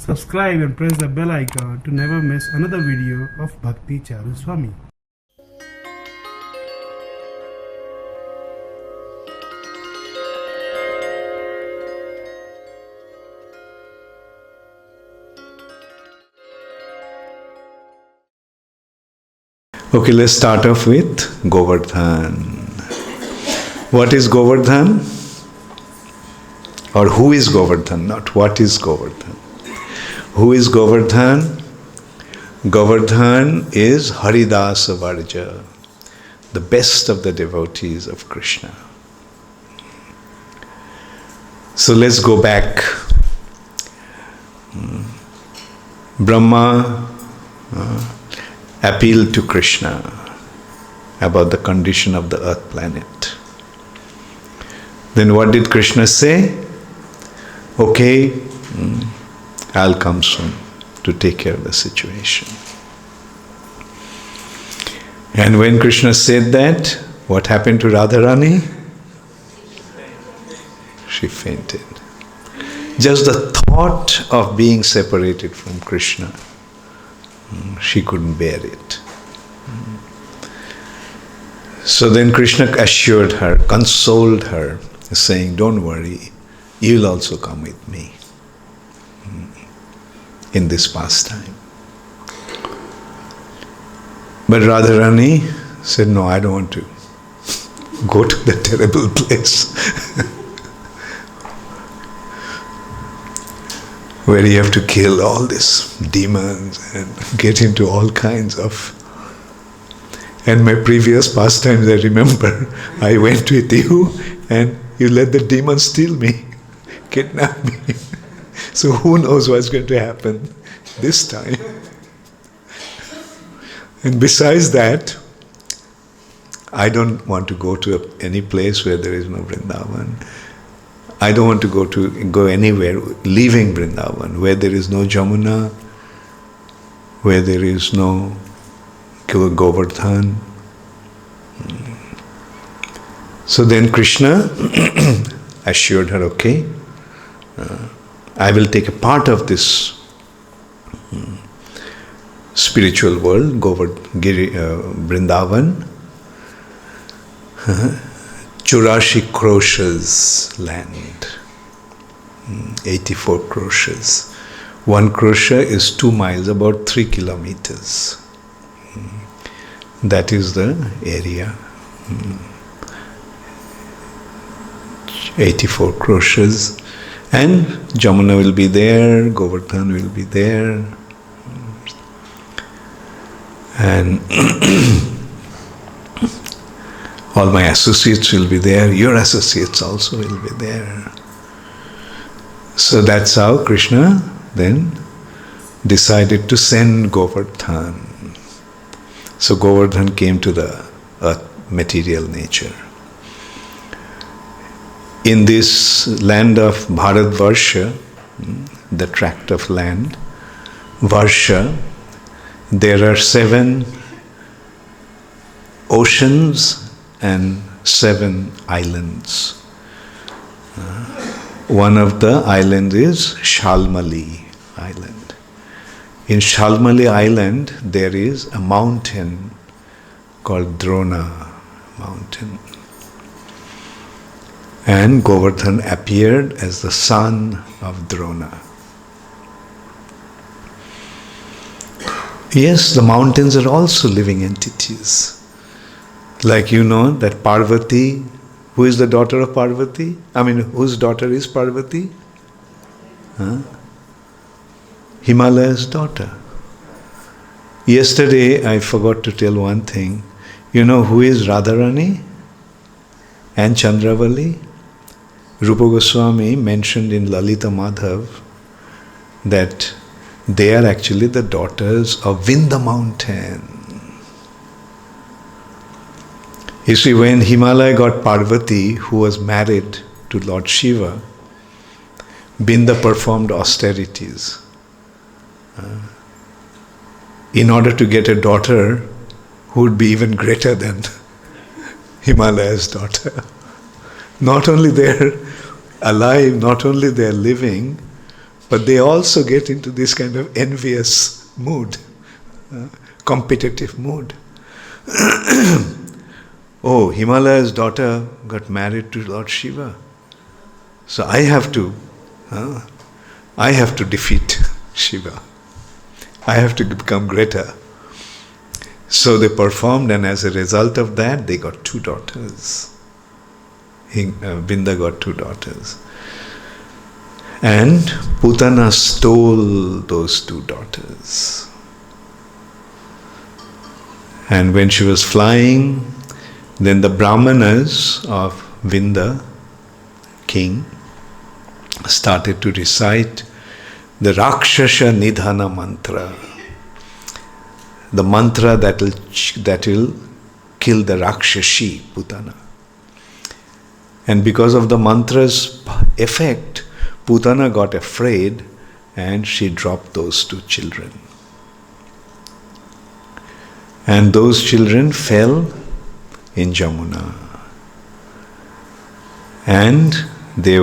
Subscribe and press the bell icon to never miss another video of Bhakti Charu Swami. Okay, let's start off with Govardhan. What is Govardhan? Or who is Govardhan? Not what is Govardhan. Who is Govardhan? Govardhan is Haridasa Varja, the best of the devotees of Krishna. So let's go back. Brahma appealed to Krishna about the condition of the earth planet. Then what did Krishna say? Okay, I'll come soon to take care of the situation. And when Krishna said that, what happened to Radharani? She fainted. Just the thought of being separated from Krishna, she couldn't bear it. So then Krishna assured her, consoled her, saying, don't worry, you will also come with me in this pastime. But Radharani said, no, I don't want to go to that terrible place where you have to kill all these demons and get into all kinds of... And my previous pastimes, I remember, I went with you and you let the demons steal me, kidnap me. So who knows what's going to happen this time. And besides that, I don't want to go to any place where there is no Vrindavan. I don't want to go anywhere leaving Vrindavan, where there is no Jamuna, where there is no Govardhan. So then Krishna assured her, okay, I will take a part of this spiritual world, Vrindavan, 84 crores land, 84 crores. 1 crore is 2 miles, about 3 kilometers. That is the area. 84 crores. And Jamuna will be there, Govardhan will be there. And all my associates will be there, your associates also will be there. So that's how Krishna then decided to send Govardhan. So Govardhan came to the earth, material nature. In this land of Bharatvarsha, the tract of land, Varsha, there are 7 oceans and 7 islands. One of the islands is Shalmali Island. In Shalmali Island, there is a mountain called Drona Mountain. And Govardhan appeared as the son of Drona. Yes, the mountains are also living entities. Like you know that Parvati, who is the daughter of Parvati? Whose daughter is Parvati? Himalaya's daughter. Yesterday I forgot to tell one thing. You know who is Radharani and Chandravali? Rupa Goswami mentioned in Lalita Madhav that they are actually the daughters of Vinda mountain. You see, when Himalaya got Parvati, who was married to Lord Shiva, Vinda performed austerities in order to get a daughter who would be even greater than Himalaya's daughter. Not only they're alive, not only they're living, But they also get into this kind of envious mood, competitive mood. Oh, Himalaya's daughter got married to Lord Shiva. So I have to defeat Shiva. I have to become greater. So they performed, and as a result of that, they got 2 daughters. Vinda got 2 daughters. And Putana stole those 2 daughters. And when she was flying, then the Brahmanas of Vinda, king, started to recite the Rakshasa Nidhana mantra, the mantra that will kill the Rakshashi, Putana. And because of the mantra's effect, Putana got afraid and she dropped those 2 children. And those children fell in Jamuna. And they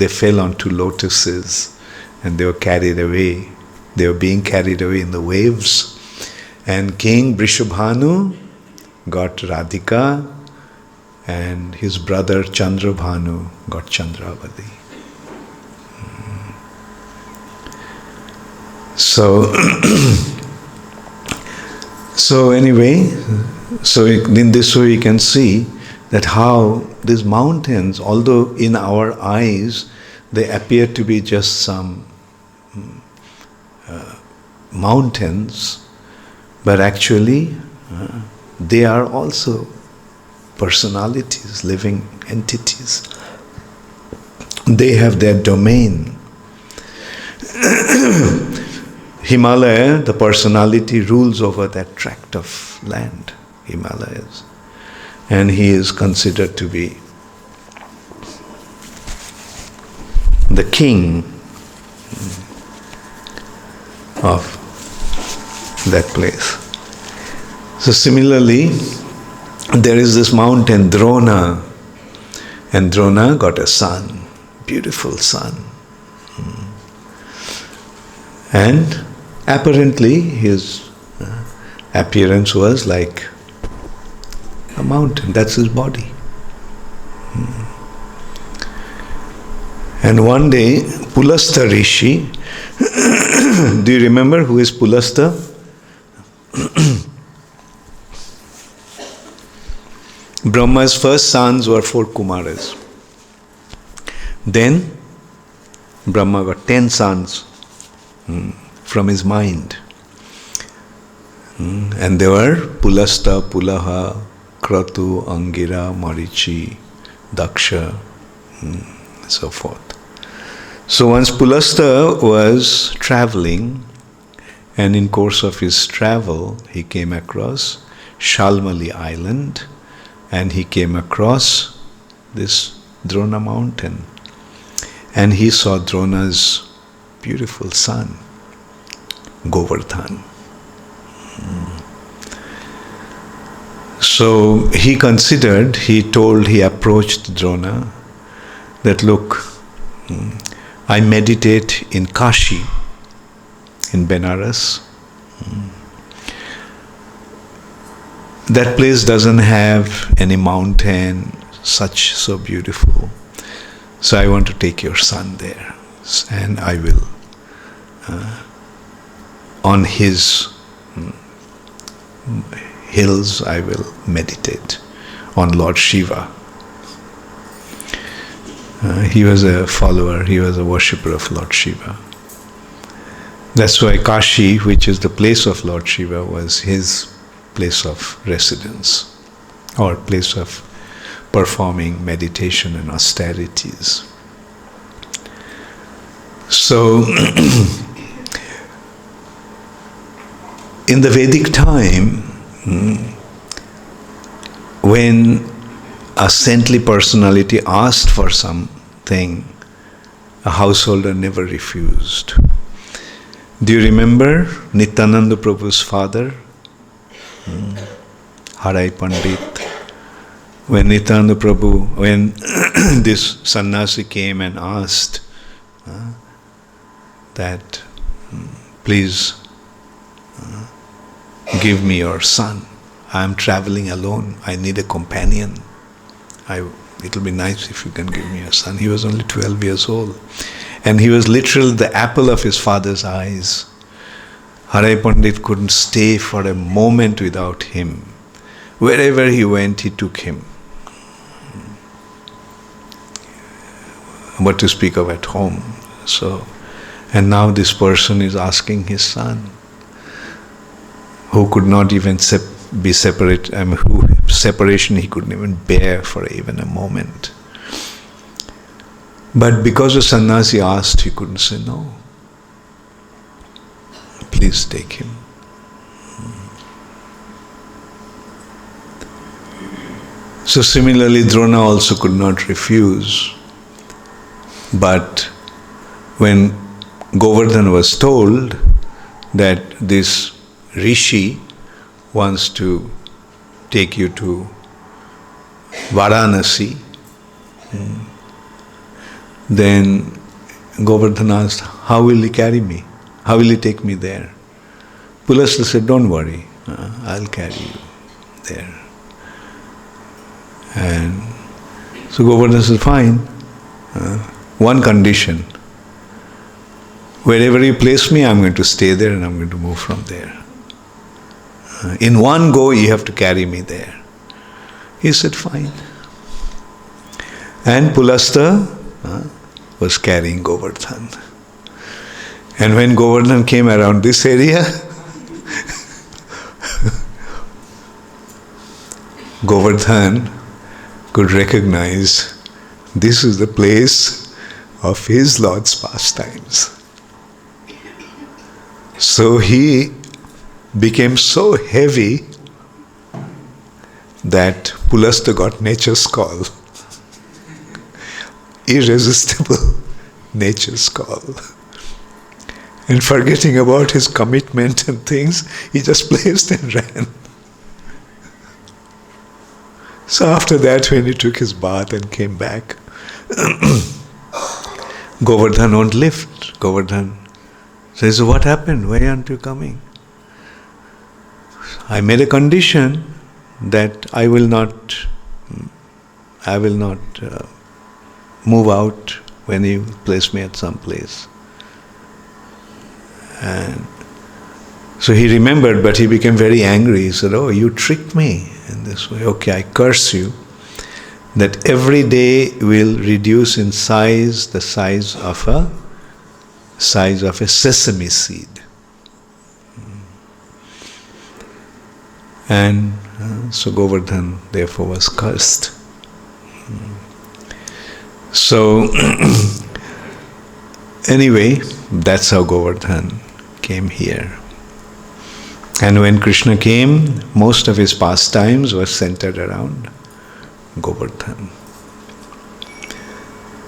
fell onto lotuses and they were carried away. They were being carried away in the waves. And King Brishabhanu got Radhika and his brother Chandrabhanu got Chandravati. So anyway, in this way we can see that how these mountains, although in our eyes they appear to be just some mountains, but actually they are also personalities, living entities. They have their domain. Himalaya, the personality rules over that tract of land, Himalayas. And he is considered to be the king of that place. So similarly, there is this mountain, Drona, and Drona got a son, beautiful son. And apparently his appearance was like a mountain, that's his body. And one day, Pulastha Rishi, do you remember who is Pulastha? Brahma's first sons were 4 Kumaras. Then Brahma got 10 sons from his mind. And they were Pulastha, Pulaha, Kratu, Angira, Marichi, Daksha, so forth. So once Pulastha was traveling, and in course of his travel, he came across Shalmali Island, and he came across this Drona mountain. And he saw Drona's beautiful son, Govardhan. So he approached Drona that, look, I meditate in Kashi, in Benares. That place doesn't have any mountain so beautiful. So I want to take your son there, and I will, on his hills, I will meditate on Lord Shiva. He was a follower, he was a worshipper of Lord Shiva. That's why Kashi, which is the place of Lord Shiva, was his place of residence, or place of performing meditation and austerities. So, in the Vedic time, when a saintly personality asked for something, a householder never refused. Do you remember Nityananda Prabhu's father, Harai Pandit? When Nityananda Prabhu, when this sannyasi came and asked, that please give me your son. I am traveling alone. I need a companion. It will be nice if you can give me a son. He was only 12 years old. And he was literally the apple of his father's eyes. Harai Pandit couldn't stay for a moment without him. Wherever he went, he took him. What to speak of at home. And now this person is asking his son, who could not even be separate, who separation he couldn't even bear for even a moment. But because the sannyasi asked, he couldn't say no. Please take him. So similarly, Drona also could not refuse. But when Govardhan was told that this rishi wants to take you to Varanasi, then Govardhan asked, how will he carry me? How will he take me there? Pulasta said, don't worry, I'll carry you there. And so Govardhan said, fine, one condition. Wherever you place me, I'm going to stay there and I'm going to move from there. In one go, you have to carry me there. He said, fine. And Pulasta was carrying Govardhan. And when Govardhan came around this area, Govardhan could recognize this is the place of his Lord's pastimes. So he became so heavy that Pulasta got nature's call. Irresistible nature's call. And forgetting about his commitment and things, he just placed and ran. So after that, when he took his bath and came back, Govardhan won't lift. Govardhan says, what happened? Why aren't you coming? I made a condition that I will not move out when you place me at some place. And so he remembered, but he became very angry. He said, oh, you tricked me in this way. Okay, I curse you that every day will reduce in size the size of a sesame seed. And so Govardhan therefore was cursed. So anyway, that's how Govardhan came here. And when Krishna came, most of his pastimes were centered around Govardhan.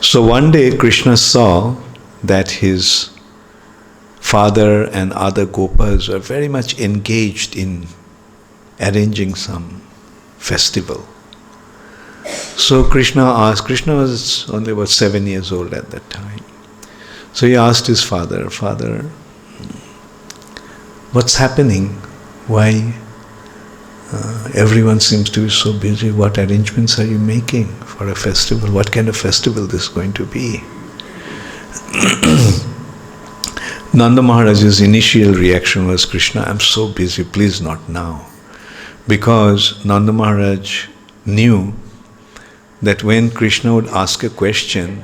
So one day Krishna saw that his father and other Gopas were very much engaged in arranging some festival. So Krishna was only about 7 years old at that time. So he asked his father, Father, what's happening? Why everyone seems to be so busy? What arrangements are you making for a festival? What kind of festival this is going to be? Nanda Maharaja's initial reaction was, Krishna, I'm so busy, please not now. Because Nanda Maharaj knew that when Krishna would ask a question,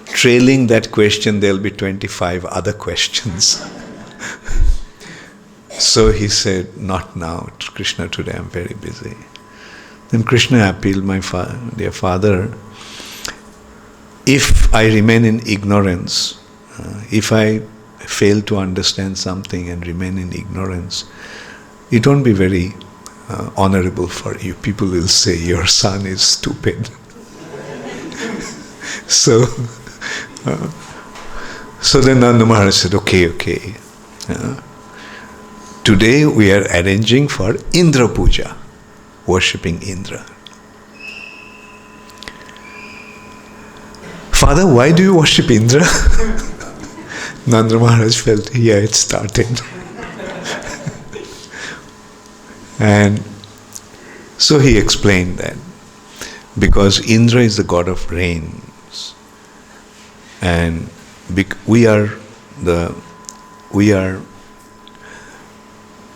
trailing that question, there'll be 25 other questions. So he said, not now, Krishna, today I'm very busy. Then Krishna appealed, my dear father, if I remain in ignorance, if I fail to understand something and remain in ignorance, it won't be very honorable for you. People will say, your son is stupid. So then Nanda Maharaj said, okay. Today we are arranging for Indra Puja, worshipping Indra. Father, why do you worship Indra? Nanda Maharaj felt, yeah, it started. And so he explained that because Indra is the god of rains, and we are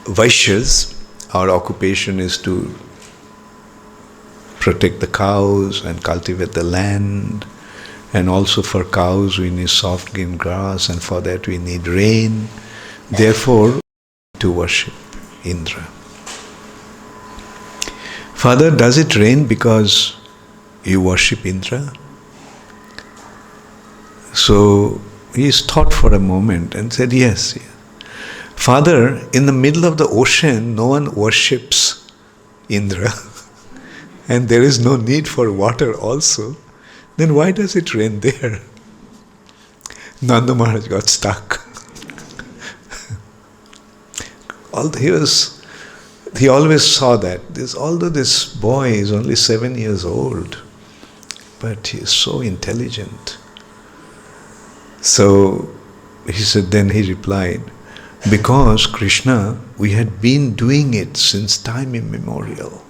Vaishyas. Our occupation is to protect the cows and cultivate the land, and also for cows we need soft green grass, and for that we need rain. Therefore, to worship Indra. Father, does it rain because you worship Indra? So he thought for a moment and said, yes. Father, in the middle of the ocean, no one worships Indra, and there is no need for water also. Then why does it rain there? Nanda Maharaj got stuck. He always saw that. Although this boy is only 7 years old, but he is so intelligent. So he said, then he replied, because Krishna, we had been doing it since time immemorial.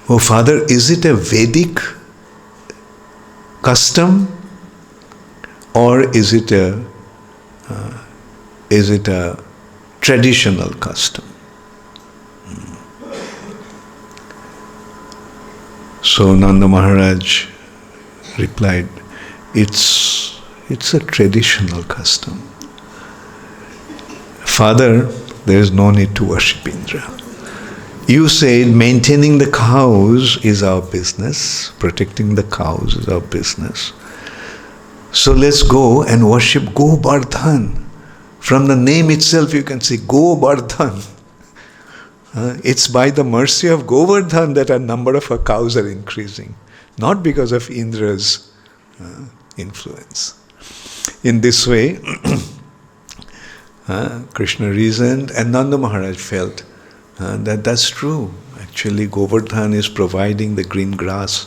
Oh Father, is it a Vedic custom, or is it a traditional custom? So Nanda Maharaj replied, it's a traditional custom. Father, there is no need to worship Indra. You said maintaining the cows is our business, protecting the cows is our business. So let's go and worship Govardhan. From the name itself you can see Govardhan. It's by the mercy of Govardhan that a number of our cows are increasing, not because of Indra's influence. In this way, Krishna reasoned, and Nanda Maharaj felt that that's true. Actually, Govardhan is providing the green grass.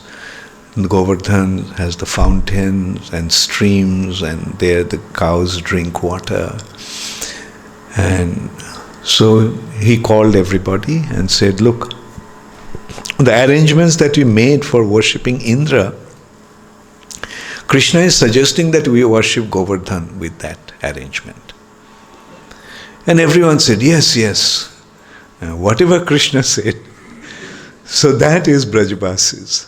Govardhan has the fountains and streams, and there the cows drink water. And so he called everybody and said, look, the arrangements that we made for worshipping Indra, Krishna is suggesting that we worship Govardhan with that arrangement. And everyone said, yes, yes. Whatever Krishna said. So that is Brajavasis.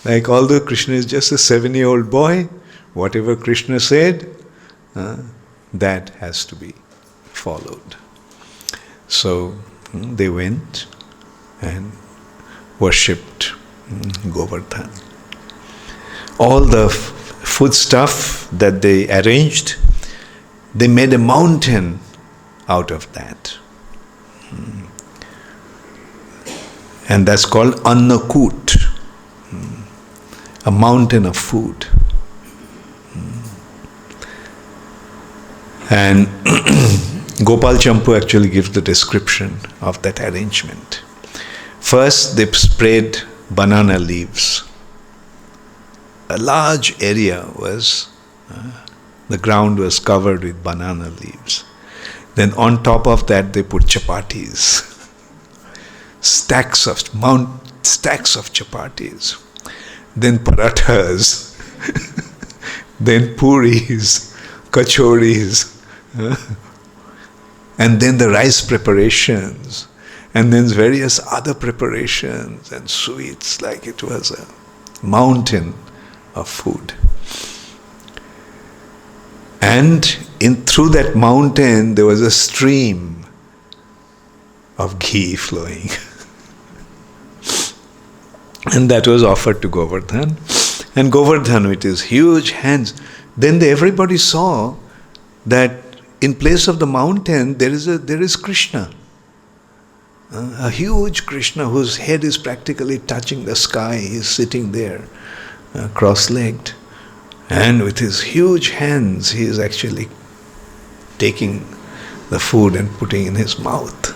Like although Krishna is just a 7-year-old boy, whatever Krishna said, that has to be followed. So they went and worshipped Govardhan. All the food stuff that they arranged, they made a mountain out of that. And that's called Annakuta, a mountain of food. And Gopal Champu actually gives the description of that arrangement. First, they spread banana leaves. A large area was, the ground was covered with banana leaves. Then on top of that, they put chapatis. Stacks of chapatis. Then parathas. Then puris, kachoris. And then the rice preparations. And then various other preparations and sweets, like it was a mountain of food. And through that mountain there was a stream of ghee flowing. And that was offered to Govardhan. And Govardhan with his huge hands, then everybody saw that in place of the mountain there is Krishna. A huge Krishna whose head is practically touching the sky. He is sitting there, cross-legged. And with his huge hands, he is actually taking the food and putting in his mouth.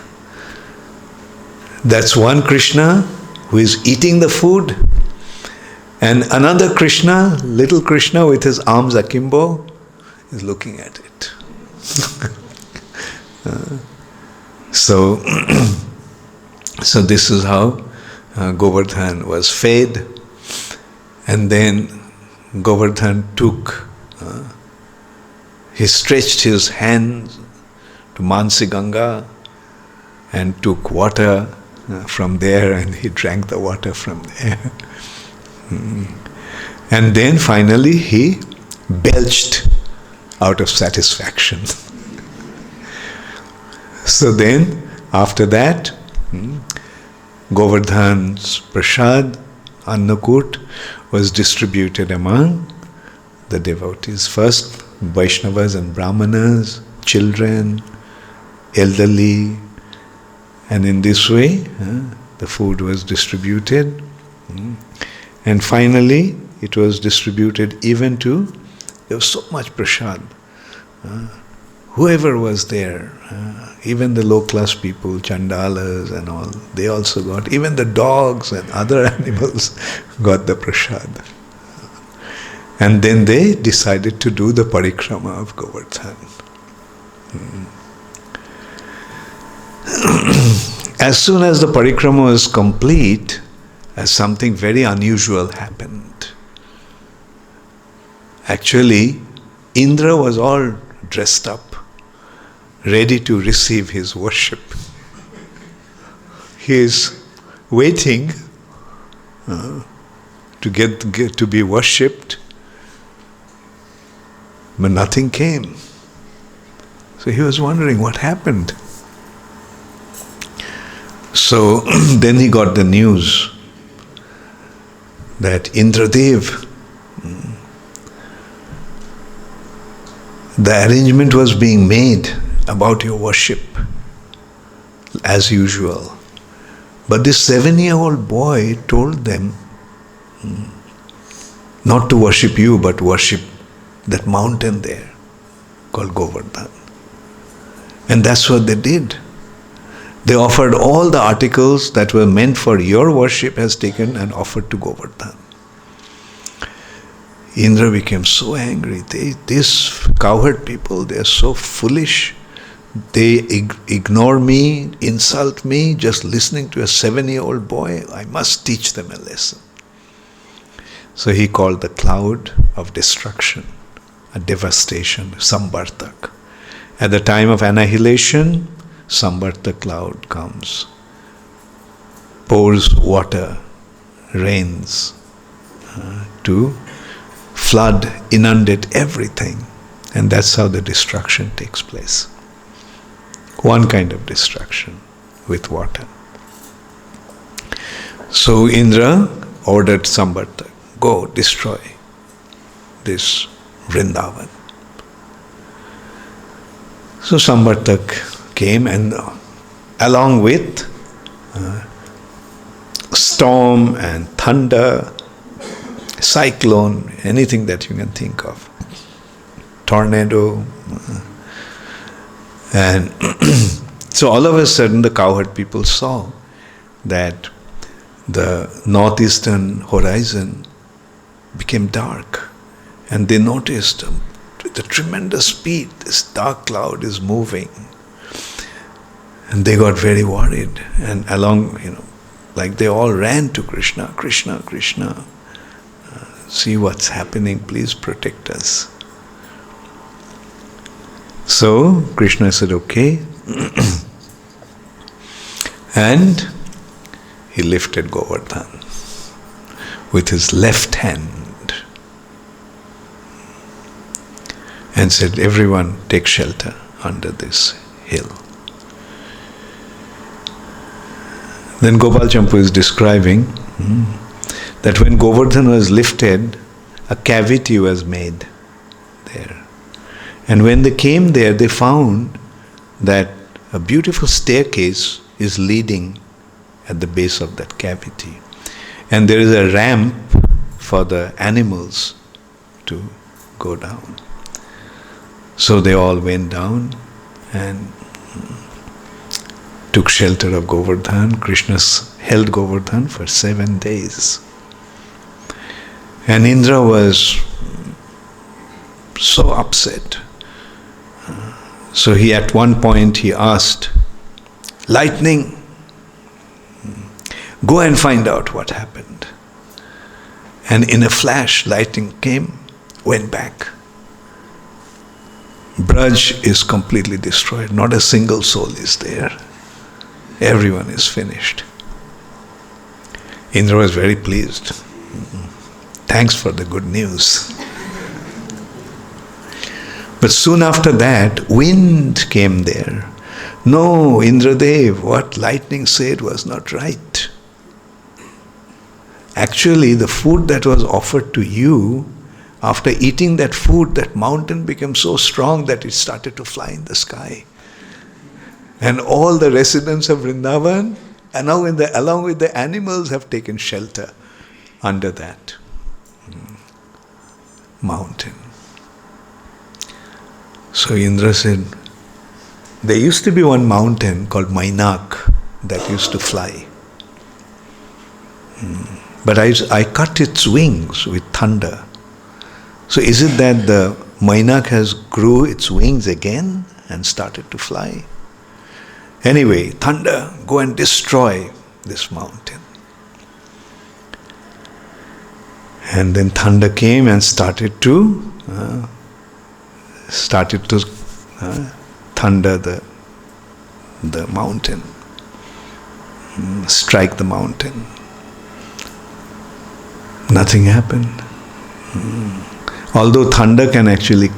That's one Krishna who is eating the food. And another Krishna, little Krishna with his arms akimbo, is looking at it. So this is how Govardhan was fed. And then Govardhan he stretched his hands to Mansi Ganga and took water from there, and he drank the water from there. And then finally he belched out of satisfaction. So then, after that, Govardhan's prasad, Annakuta, was distributed among the devotees. First, Vaishnavas and Brahmanas, children, elderly, and in this way, the food was distributed. And finally, it was distributed even to, there was so much prasad. Whoever was there, even the low-class people, chandalas and all, they also got, even the dogs and other animals got the prasad. And then they decided to do the parikrama of Govardhan. As soon as the parikrama was complete, something very unusual happened. Actually, Indra was all dressed up, ready to receive his worship. He is waiting to get to be worshipped, but nothing came. So he was wondering what happened. So then he got the news that Indradev, the arrangement was being made about your worship as usual. But this 7-year-old boy told them not to worship you, but worship that mountain there called Govardhan. And that's what they did. They offered all the articles that were meant for your worship as taken and offered to Govardhan. Indra became so angry. These cowherd people, they are so foolish. They ignore me, insult me, just listening to a 7-year-old boy. I must teach them a lesson. So he called the cloud of destruction, a devastation, Sambartak. At the time of annihilation, Sambartak cloud comes, pours water, rains to flood, inundate everything. And that's how the destruction takes place. One kind of destruction with water. So Indra ordered Sambartak, go destroy this Vrindavan. So Sambartak came, and along with storm and thunder, cyclone, anything that you can think of, tornado, and so all of a sudden the cowherd people saw that the northeastern horizon became dark, and they noticed with a tremendous speed this dark cloud is moving, and they got very worried, and along, like they all ran to Krishna, Krishna, Krishna, see what's happening, please protect us. So Krishna said, okay. And he lifted Govardhan with his left hand and said, everyone take shelter under this hill. Then Gopal Champu is describing that when Govardhan was lifted, a cavity was made there. And when they came there, they found that a beautiful staircase is leading at the base of that cavity. And there is a ramp for the animals to go down. So they all went down and took shelter of Govardhan. Krishna held Govardhan for 7 days. And Indra was so upset. So he at one point he asked, lightning, go and find out what happened. And in a flash, lightning came, went back. Braj is completely destroyed. Not a single soul is there. Everyone is finished. Indra was very pleased. Thanks for the good news. But soon after that, wind came there. No, Indradev, what lightning said was not right. Actually, the food that was offered to you, after eating that food, that mountain became so strong that it started to fly in the sky. And all the residents of Vrindavan, and now along with the animals, have taken shelter under that mountain. So Indra said, there used to be one mountain called Mainak that used to fly. But I cut its wings with thunder. So is it that the Mainak has grew its wings again and started to fly? Anyway, thunder, go and destroy this mountain. And then thunder came and started to thunder the mountain, strike the mountain. Nothing happened. Although thunder can actually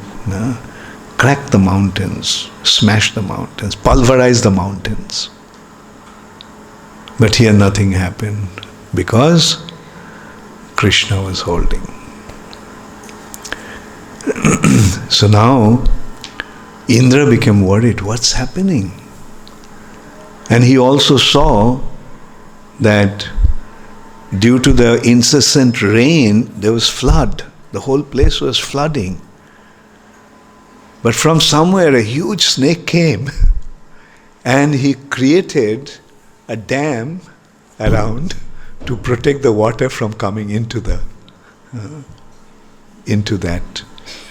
crack the mountains, smash the mountains, pulverize the mountains. But here nothing happened because Krishna was holding. So now Indra became worried, what's happening? And he also saw that due to the incessant rain, there was flood. The whole place was flooding. But from somewhere a huge snake came and he created a dam around to protect the water from coming into that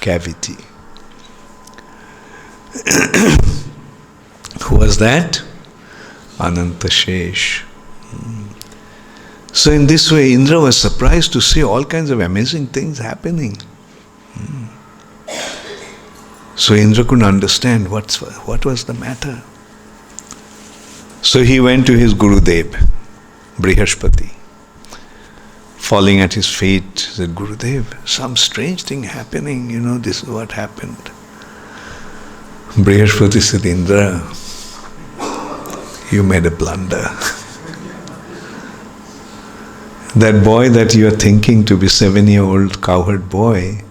cavity. Who was that? Anantashesh. So in this way, Indra was surprised to see all kinds of amazing things happening. So Indra couldn't understand what was the matter. So he went to his Gurudev, Brihaspati, falling at his feet, said, Gurudev, some strange thing happening, this is what happened. Brihaspati said, Indra, you made a blunder. That boy that you are thinking to be 7-year-old cowherd boy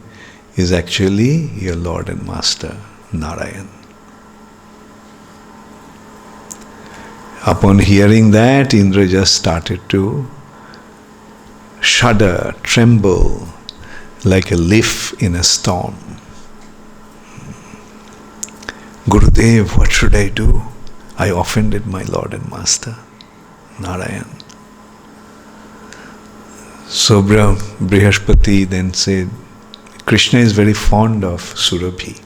is actually your Lord and Master, Narayan. Upon hearing that, Indra just started to shudder, tremble like a leaf in a storm. Gurudev, what should I do? I offended my Lord and Master, Narayan. So Brihaspati then said, Krishna is very fond of Surabhi.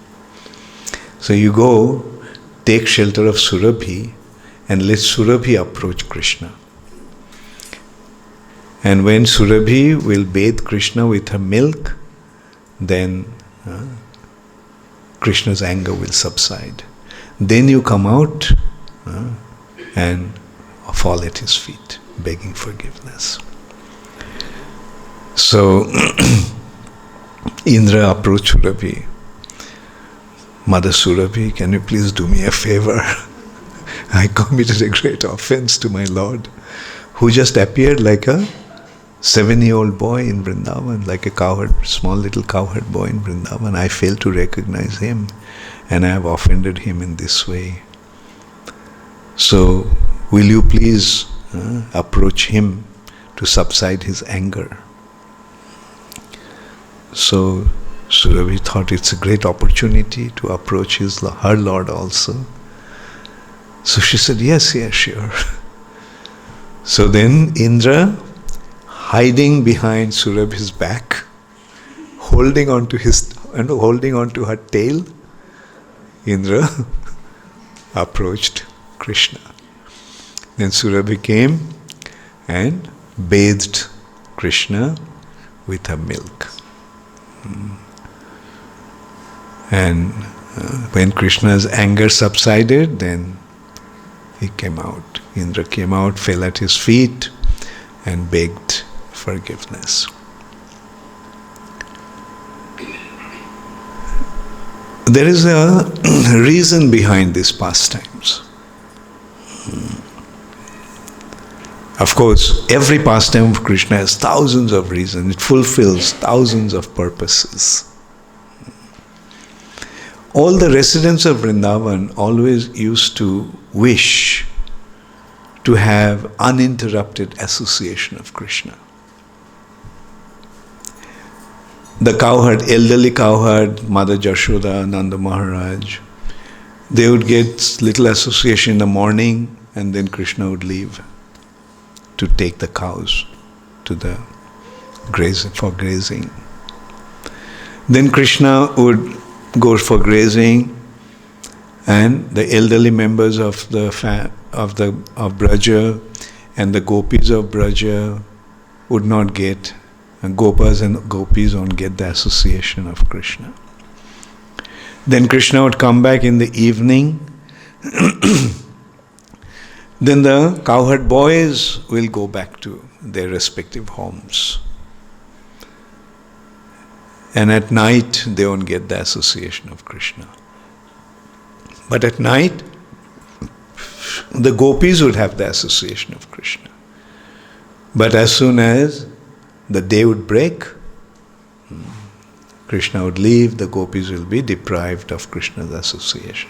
So you go, take shelter of Surabhi and let Surabhi approach Krishna. And when Surabhi will bathe Krishna with her milk, then Krishna's anger will subside. Then you come out and fall at his feet, begging forgiveness. So Indra approached Surabhi. Mother Surabhi, can you please do me a favor? I committed a great offense to my Lord, who just appeared like a 7-year-old boy in Vrindavan, like a small little cowherd boy in Vrindavan. I failed to recognize him, and I have offended him in this way. So, will you please approach him to subside his anger? So Surabhi thought it's a great opportunity to approach her Lord also. So she said, yes, sure. So then Indra, hiding behind Surabhi's back, holding on to her tail, Indra approached Krishna. Then Surabhi came and bathed Krishna with her milk. And when Krishna's anger subsided, then he came out. Indra came out, fell at his feet, and begged forgiveness. There is a reason behind these pastimes. Of course, every pastime of Krishna has thousands of reasons. It fulfills thousands of purposes. All the residents of Vrindavan always used to wish to have uninterrupted association of Krishna. The cowherd, elderly cowherd, Mother Jashoda, Nanda Maharaj, they would get little association in the morning, and then Krishna would leave to take the cows to the grazing. Then Krishna would go for grazing, and the elderly members of Braja and the gopis of Braja would not get, and Gopas and gopis won't get the association of Krishna. Then Krishna would come back in the evening. Then the cowherd boys will go back to their respective homes. And at night, they won't get the association of Krishna. But at night, the gopis would have the association of Krishna. But as soon as the day would break, Krishna would leave, the gopis will be deprived of Krishna's association.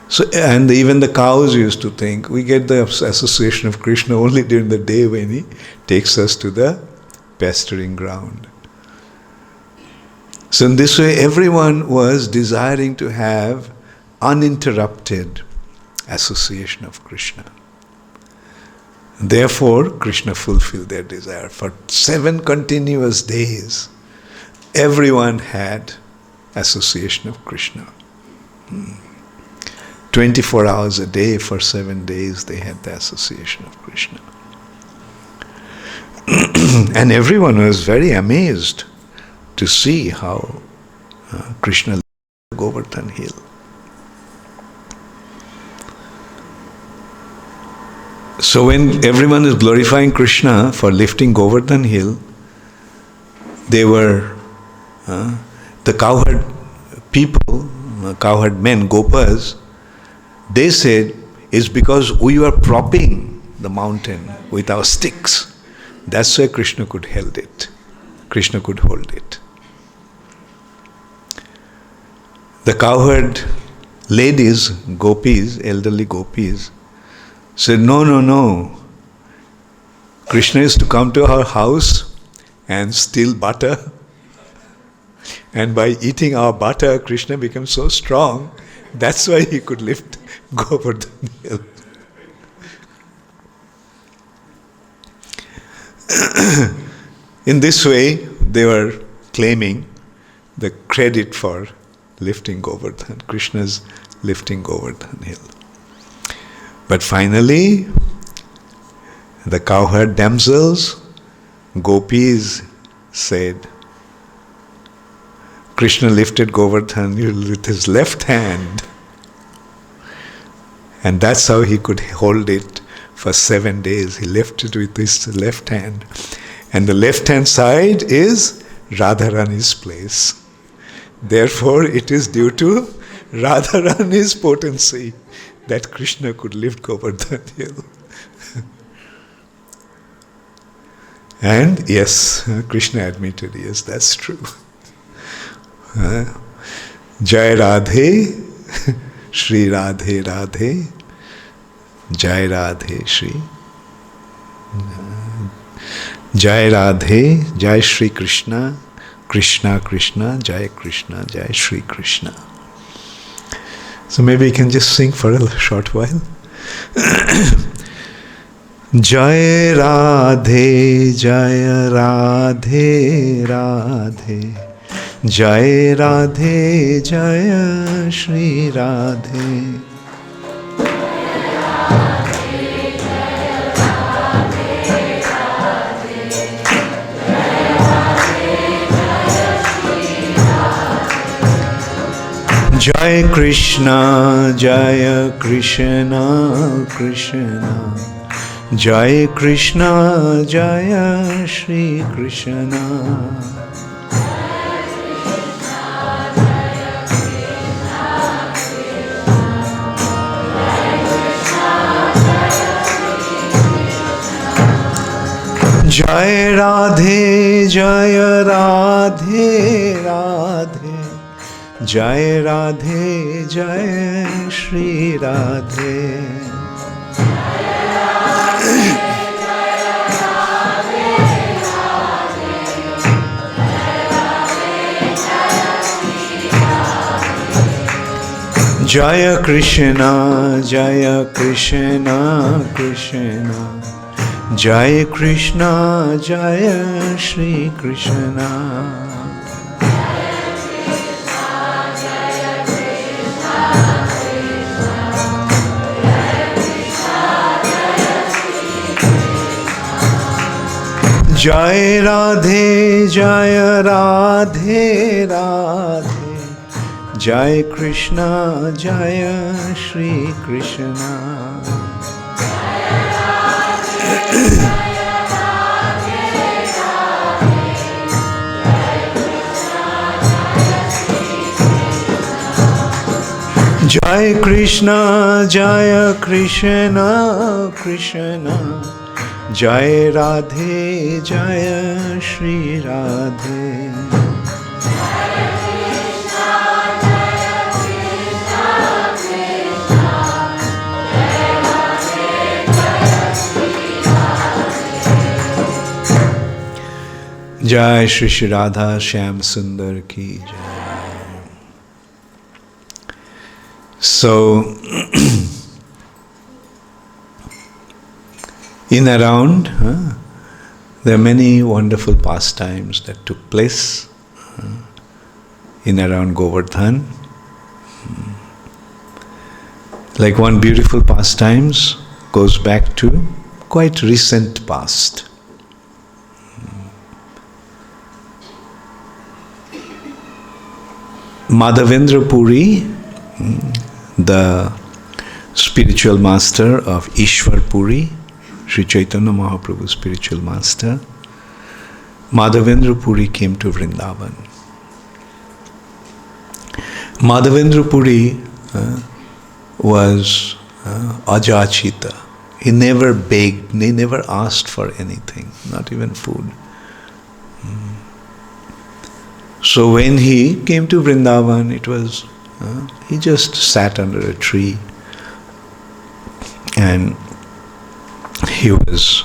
So, and even the cows used to think, we get the association of Krishna only during the day when he takes us to the pasturing ground. So in this way, everyone was desiring to have uninterrupted association of Krishna. Therefore, Krishna fulfilled their desire. For 7 continuous days, everyone had association of Krishna. 24 hours a day for 7 days they had the association of Krishna. And everyone was very amazed to see how Krishna lived on Govardhan hill. So when everyone is glorifying Krishna for lifting Govardhan hill, they were the cowherd people, cowherd men, Gopas, they said, it's because we were propping the mountain with our sticks. That's why Krishna could hold it. Krishna could hold it. The cowherd ladies, gopis, elderly gopis, said, no. Krishna is to come to our house and steal butter. And by eating our butter, Krishna becomes so strong. That's why he could lift Govardhan hill. In this way, they were claiming the credit for lifting Govardhan, Krishna's lifting Govardhan hill. But finally, the cowherd damsels, gopis, said, Krishna lifted Govardhan hill with his left hand, and that's how he could hold it for 7 days. He lifted it with his left hand. And the left hand side is Radharani's place. Therefore, it is due to Radharani's potency that Krishna could lift Govardhan hill. And yes, Krishna admitted, yes, that's true. Jai Radhe, Shri Radhe Radhe, Jai Radhe Shri. Jai Radhe, Jai Shri Krishna, Krishna Krishna, Jai Krishna, Jai Shri Krishna. So maybe you can just sing for a short while. Jai Radhe, Jai Radhe, Radhe. Jai Radhe Jaya Shri Radhe. Jai Krishna, Jaya Krishna, Krishna. Jai Krishna, Jaya Shri Krishna. Jai Radhe, Jaya Radhe, Radhe. Jai Radhe, Jai Shri Radhe. Jaya Krishna, Jaya Krishna, Krishna. Jai Krishna, Jaya Shri Krishna. Jai Radhe, Jaya Radhe, Radhe. Jai Krishna, Jaya Shri Krishna. Jai Krishna, Jaya Krishna, Krishna. Jai Radhe, Jaya Shri Radhe. Jai Shri Shri Radha Shyam Sundar ki Jai. So, in around, there are many wonderful pastimes that took place in around Govardhan. Like one beautiful pastimes goes back to quite recent past. Madhavendra Puri, the spiritual master of Ishwar Puri, Sri Chaitanya Mahaprabhu's spiritual master, Madhavendra Puri came to Vrindavan. Madhavendra Puri was ajachita. He never begged, he never asked for anything, not even food. So when he came to Vrindavan, it was, he just sat under a tree and he was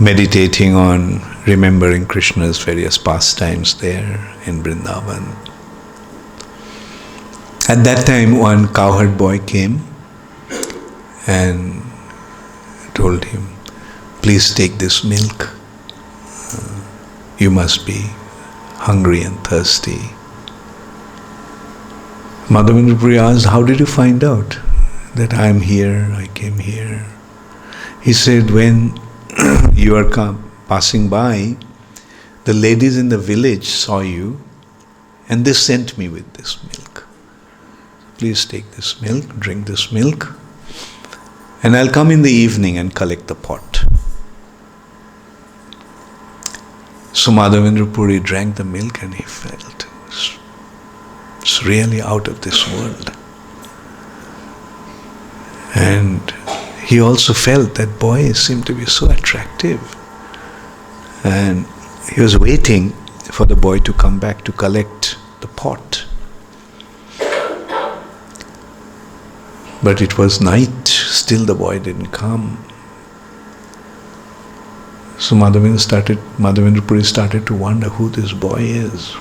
meditating on remembering Krishna's various pastimes there in Vrindavan. At that time, one cowherd boy came and told him, "Please take this milk. You must be hungry and thirsty." Madhavendra Puri asked, "How did you find out that I am here, I came here?" He said, "When you are passing by, the ladies in the village saw you and they sent me with this milk. Please take this milk, drink this milk, and I'll come in the evening and collect the pot." So Madhavendra Puri drank the milk and he felt it's really out of this world. And he also felt that boy seemed to be so attractive. And he was waiting for the boy to come back to collect the pot. But it was night, still the boy didn't come. So Madhavendra Puri started to wonder who this boy is.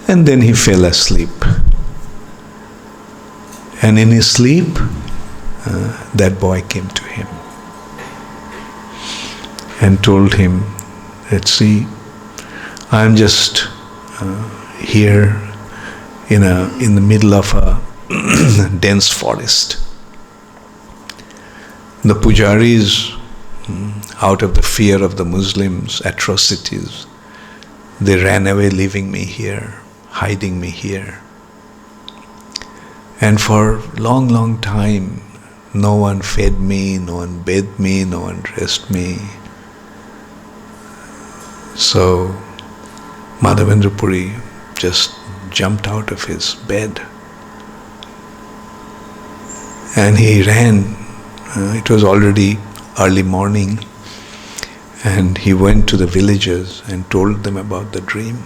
And then he fell asleep. And in his sleep, that boy came to him and told him that, "See, I'm just here in the middle of a dense forest. The pujaris, out of the fear of the Muslims' atrocities, they ran away, leaving me here, hiding me here. And for long, long time, no one fed me, no one bathed me, no one dressed me. So Madhavendra Puri just jumped out of his bed and he ran. It was already early morning, and he went to the villagers and told them about the dream.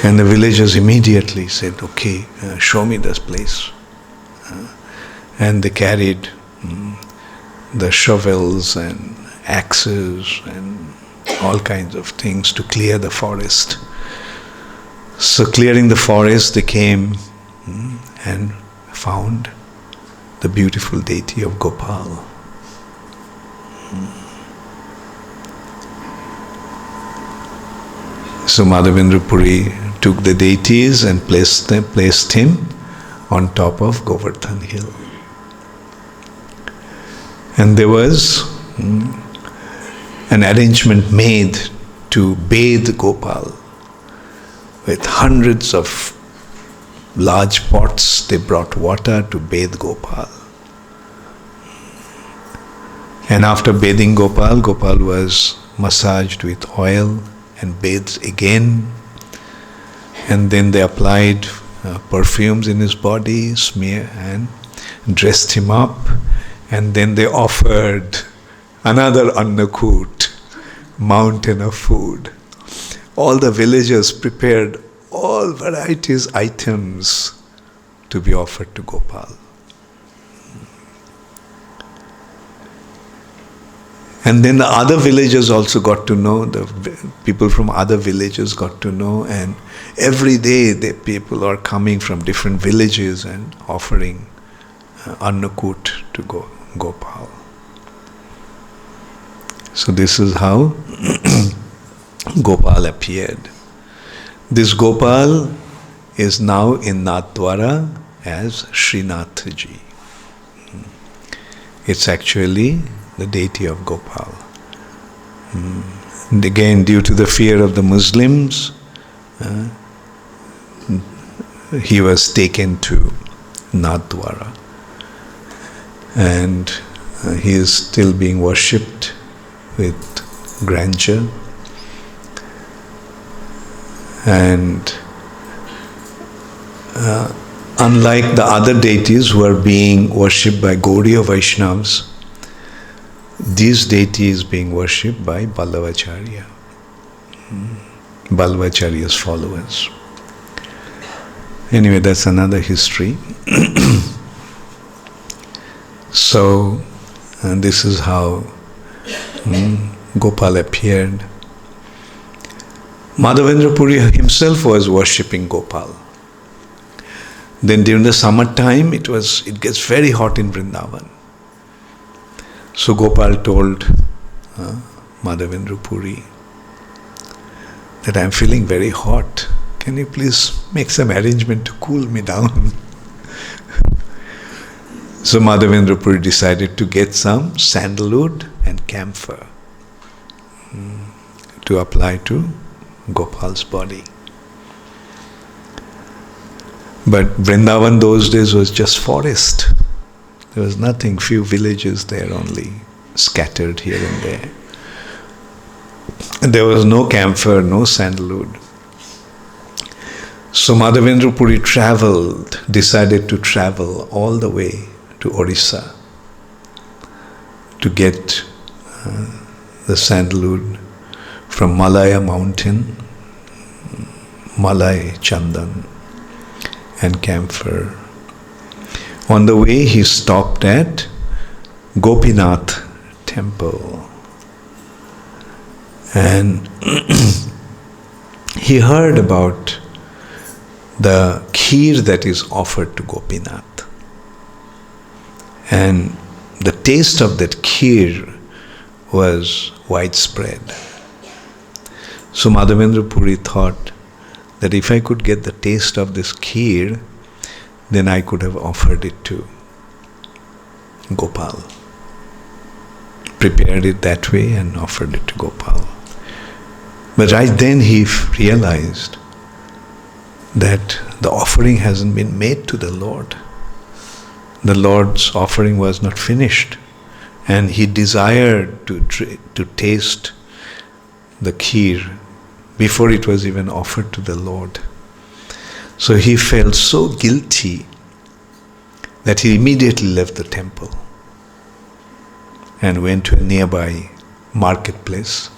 And the villagers immediately said, okay, show me this place. And they carried the shovels and axes and all kinds of things to clear the forest. So clearing the forest, they came and found the beautiful deity of Gopal. So Madhavendra Puri took the deities and placed him on top of Govardhan hill. And there was an arrangement made to bathe Gopal with hundreds of large pots. They brought water to bathe Gopal. And after bathing Gopal, Gopal was massaged with oil and bathed again. And then they applied perfumes in his body, smear and dressed him up. And then they offered another Annakuta, mountain of food. All the villagers prepared all varieties items to be offered to Gopal. And then the other villagers also got to know, the people from other villages got to know, and every day the people are coming from different villages and offering Annakuta to Gopal. So this is how Gopal appeared. This Gopal is now in Nathdwara as Srinathji. It's actually the deity of Gopal. And again, due to the fear of the Muslims, he was taken to Nathdwara. And he is still being worshipped with grandeur. And unlike the other deities who are being worshipped by Gaudiya Vaishnavas, this deity is being worshipped by Ballavacharya, Ballavacharya's followers. Anyway, that's another history. So, this is how Gopal appeared. Madhavendra Puri himself was worshipping Gopal. Then during the summer time, it gets very hot in Vrindavan. So Gopal told Madhavendra Puri that I'm feeling very hot. Can you please make some arrangement to cool me down? So Madhavendra Puri decided to get some sandalwood and camphor to apply to Gopal's body. But Vrindavan those days was just forest. There was nothing, few villages there only, scattered here and there. And there was no camphor, no sandalwood. So Madhavendra Puri decided to travel all the way to Orissa to get the sandalwood from Malaya mountain, Malay Chandan and camphor. On the way he stopped at Gopinath temple and he heard about the kheer that is offered to Gopinath. And the taste of that kheer was widespread. So Madhavendra Puri thought that if I could get the taste of this kheer, then I could have offered it to Gopal. Prepared it that way and offered it to Gopal. But right then he realized that the offering hasn't been made to the Lord. The Lord's offering was not finished, and he desired to taste the kheer before it was even offered to the Lord. So he felt so guilty that he immediately left the temple and went to a nearby marketplace.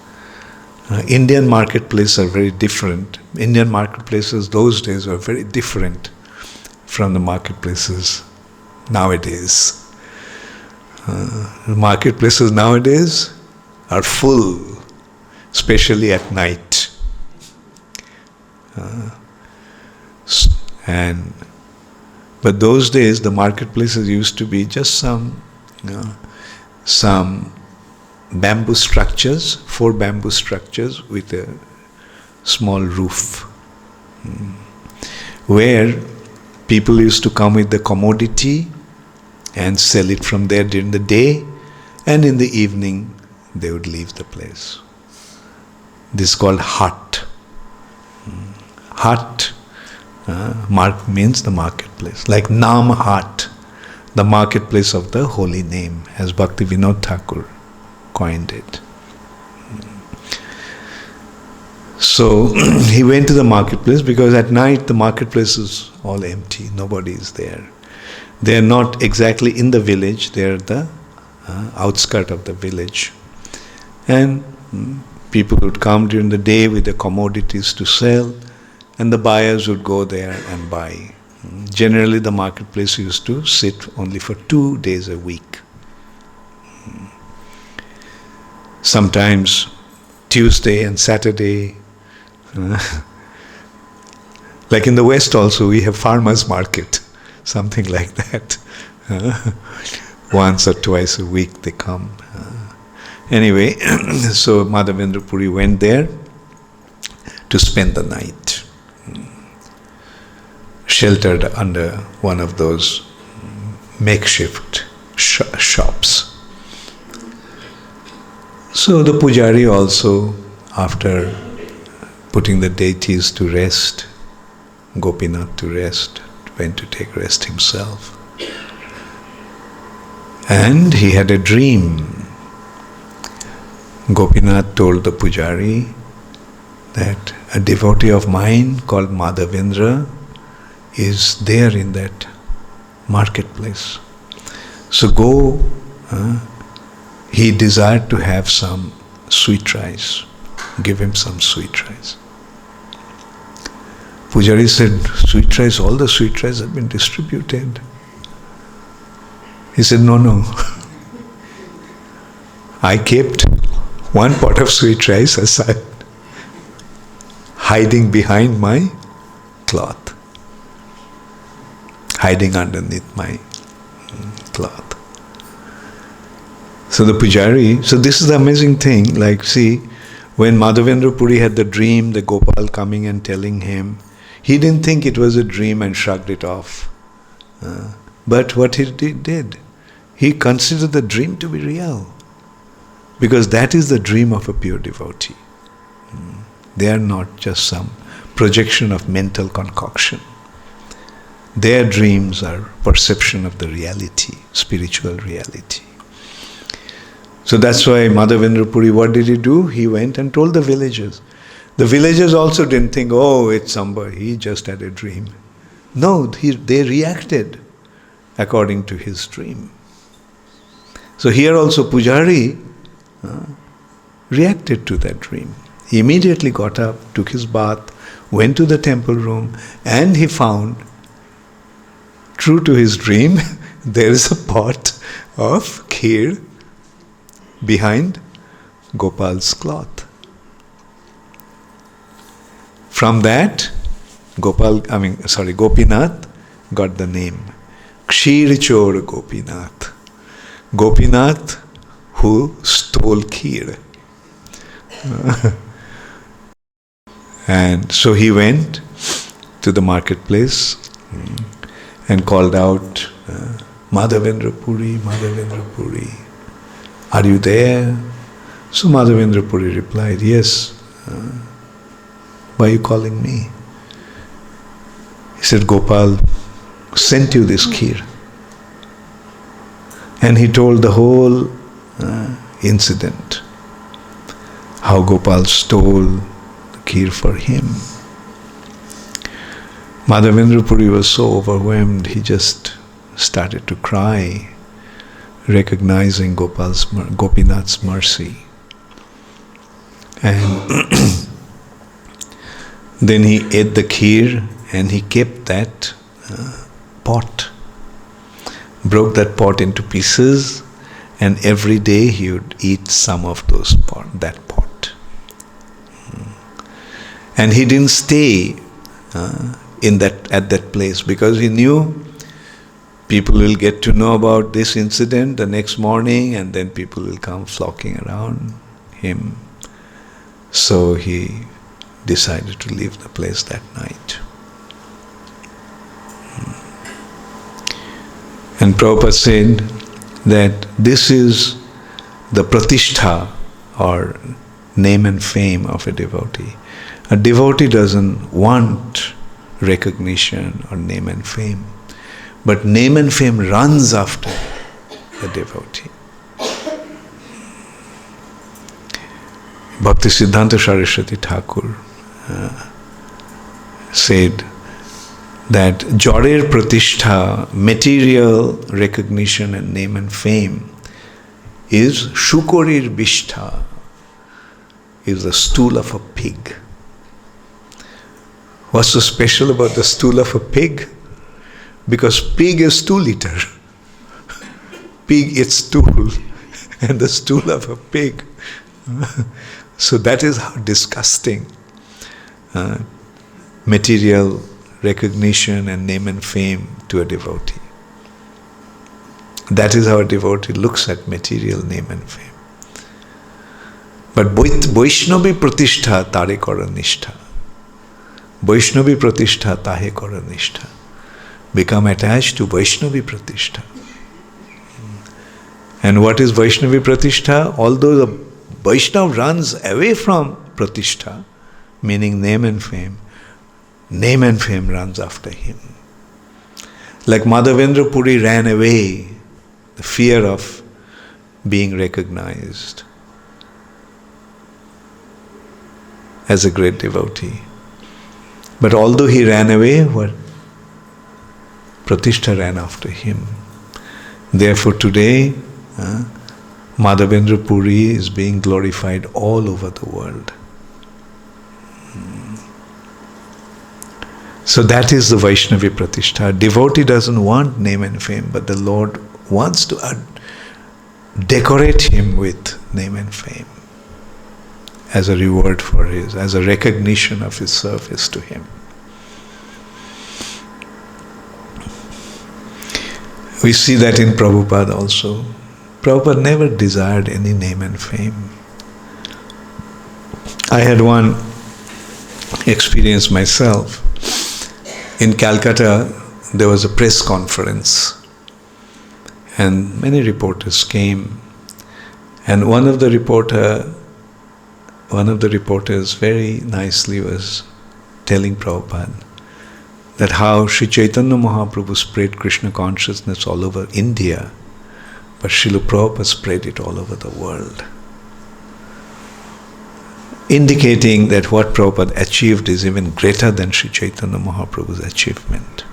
Indian marketplaces are very different. Indian marketplaces those days were very different from the marketplaces nowadays. The marketplaces nowadays are full, especially at night. But those days the marketplaces used to be just some bamboo structures, 4 bamboo structures with a small roof, where people used to come with the commodity and sell it from there during the day, and in the evening they would leave the place. This is called hut. Hut means the marketplace, like Nam Hat, the marketplace of the holy name, as Bhakti Vinod Thakur coined it. So he went to the marketplace because at night the marketplace is all empty, nobody is there. They are not exactly in the village, they are the outskirt of the village. And people would come during the day with the commodities to sell, and the buyers would go there and buy. Generally the marketplace used to sit only for 2 days a week. Sometimes Tuesday and Saturday. Like in the West also we have farmers market, something like that. Once or twice a week they come. Anyway, so Madhavendra Puri went there to spend the night, sheltered under one of those makeshift shops. So the pujari also, after putting the deities to rest, Gopinath to rest, went to take rest himself. And he had a dream. Gopinath told the pujari that a devotee of mine called Madhavendra is there in that marketplace. So go. He desired to have some sweet rice. Give him some sweet rice. Pujari said, sweet rice, all the sweet rice have been distributed. He said, no. I kept one pot of sweet rice aside, hiding behind my cloth, hiding underneath my cloth. So the pujari, so this is the amazing thing, like see, when Madhavendra Puri had the dream, the Gopal coming and telling him, he didn't think it was a dream and shrugged it off. But what he did, he considered the dream to be real. Because that is the dream of a pure devotee. They are not just some projection of mental concoction. Their dreams are perception of the reality, spiritual reality. So that's why Madhavendra Puri, what did he do? He went and told the villagers. The villagers also didn't think, oh, it's somebody, he just had a dream. No, they reacted according to his dream. So here also Pujari reacted to that dream. He immediately got up, took his bath, went to the temple room, and he found, true to his dream, there is a pot of kheer behind Gopal's cloth. From that, Gopinath got the name Kshir Chor Gopinath. Gopinath who stole kheer. And so he went to the marketplace and called out, Madhavendra Puri, Madhavendra Puri, are you there? So Madhavendra Puri replied, yes. Why are you calling me? He said, Gopal sent you this kheer. And he told the whole incident, how Gopal stole the kheer for him. Madhavendra Puri was so overwhelmed, he just started to cry, recognizing Gopinath's mercy. And then he ate the kheer and he kept that pot, broke that pot into pieces, and every day he would eat some of that pot. And he didn't stay at that place because he knew people will get to know about this incident the next morning, and then people will come flocking around him. So he decided to leave the place that night. And Prabhupada said that this is the pratishtha or name and fame of a devotee. A devotee doesn't want recognition or name and fame, but name and fame runs after the devotee. Bhakti Siddhanta Saraswati Thakur said that Jorer Pratishtha, material recognition and name and fame, is Shukorir Bishtha, is the stool of a pig. What's so special about the stool of a pig? Because pig is 2 liter. Pig is stool, and the stool of a pig. So that is how disgusting material recognition and name and fame to a devotee. That is how a devotee looks at material name and fame. But Vaishnavi Pratishtha tare kara nishtha. Vaishnavi Pratishtha tahe kara nishtha. Become attached to Vaishnavi Pratishtha. And what is Vaishnavi Pratishtha? Although the Vaishnava runs away from Pratishtha, meaning name and fame runs after him. Like Madhavendra Puri ran away, the fear of being recognized as a great devotee. But although he ran away, Pratishtha ran after him. Therefore today, Madhavendra Puri is being glorified all over the world. So that is the Vaishnavi Pratishtha. Devotee doesn't want name and fame, but the Lord wants to decorate him with name and fame as a reward for as a recognition of his service to him. We see that in Prabhupada also. Prabhupada never desired any name and fame. I had one experience myself. In Calcutta, there was a press conference, and many reporters came. And one of the reporters very nicely was telling Prabhupada that how Sri Chaitanya Mahaprabhu spread Krishna consciousness all over India, but Srila Prabhupada spread it all over the world. Indicating that what Prabhupada achieved is even greater than Sri Chaitanya Mahaprabhu's achievement.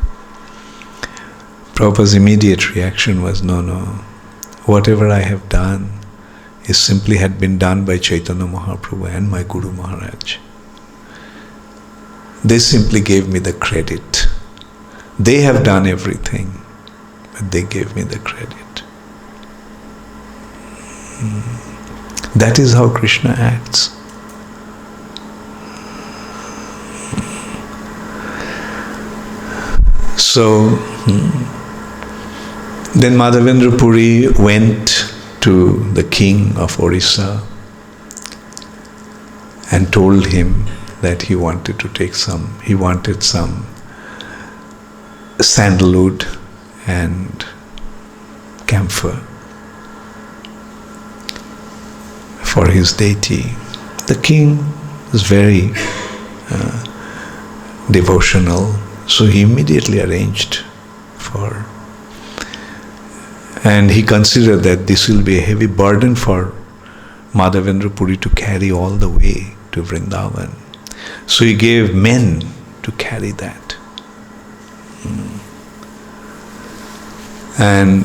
Prabhupada's immediate reaction was, no, whatever I have done is simply had been done by Chaitanya Mahaprabhu and my Guru Maharaj. They simply gave me the credit. They have done everything, but they gave me the credit. That is how Krishna acts. So, then Madhavendra Puri went to the king of Orissa and told him that he wanted some sandalwood and camphor for his deity. The king was very devotional, so he immediately arranged for, and he considered that this will be a heavy burden for Madhavendra Puri to carry all the way to Vrindavan. So he gave men to carry that. And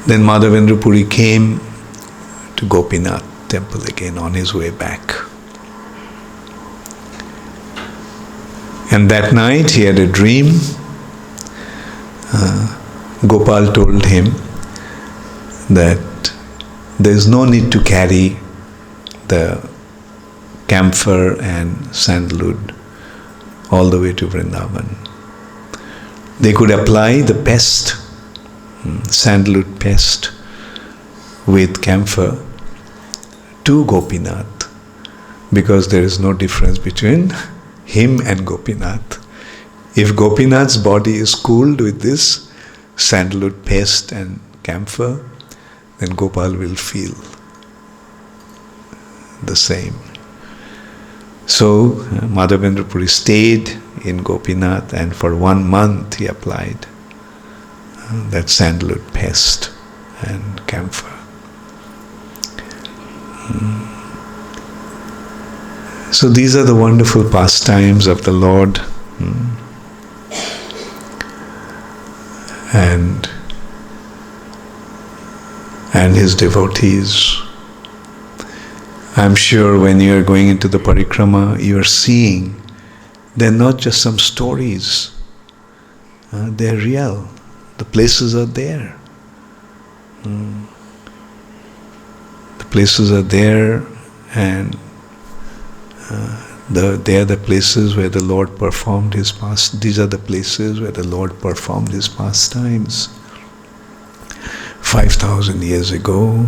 then Madhavendra Puri came to Gopinath temple again on his way back. And that night he had a dream. Gopal told him that there is no need to carry the camphor and sandalwood all the way to Vrindavan. They could apply the paste, sandalwood paste with camphor to Gopinath, because there is no difference between him and Gopinath. If Gopinath's body is cooled with this sandalwood paste and camphor, then Gopal will feel the same. So Madhavendra Puri stayed in Gopinath, and for 1 month he applied that sandalwood paste and camphor. So these are the wonderful pastimes of the Lord, and his devotees. I'm sure when you are going into the parikrama, you are seeing they're not just some stories, they're real. The places are there. The places are there, and they are the places where the Lord performed his These are the places where the Lord performed his pastimes 5,000 years ago.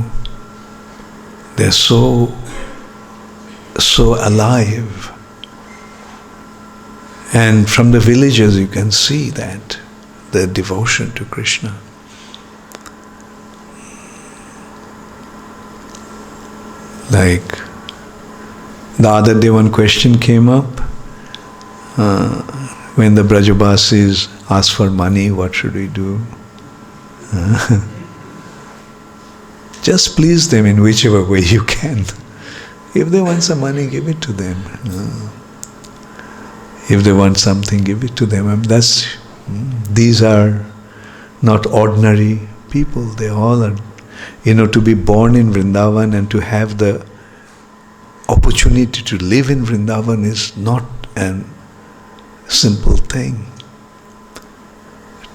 They're so alive. And from the villages you can see that, the devotion to Krishna. Like the other day one question came up, when the Brajabasis asked for money, what should we do? Just please them in whichever way you can. If they want some money, give it to them. If they want something, give it to them. These are not ordinary people. They all are, to be born in Vrindavan and to have the opportunity to live in Vrindavan is not a simple thing.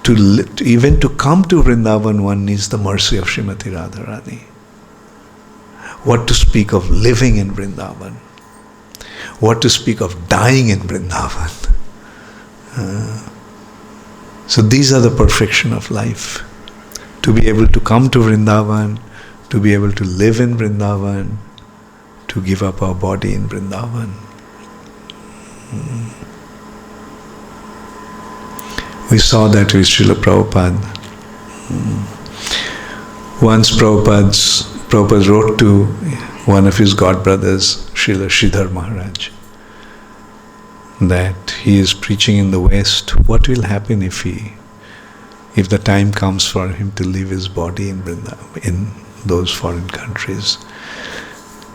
Even to come to Vrindavan, one needs the mercy of Srimati Radharani. What to speak of living in Vrindavan? What to speak of dying in Vrindavan? So these are the perfection of life. To be able to come to Vrindavan, to be able to live in Vrindavan, to give up our body in Vrindavan. We saw that with Srila Prabhupada. Once Prabhupada wrote to one of his godbrothers, Srila Sridhar Maharaj, that he is preaching in the West. What will happen if the time comes for him to leave his body in Vrindavan, in those foreign countries?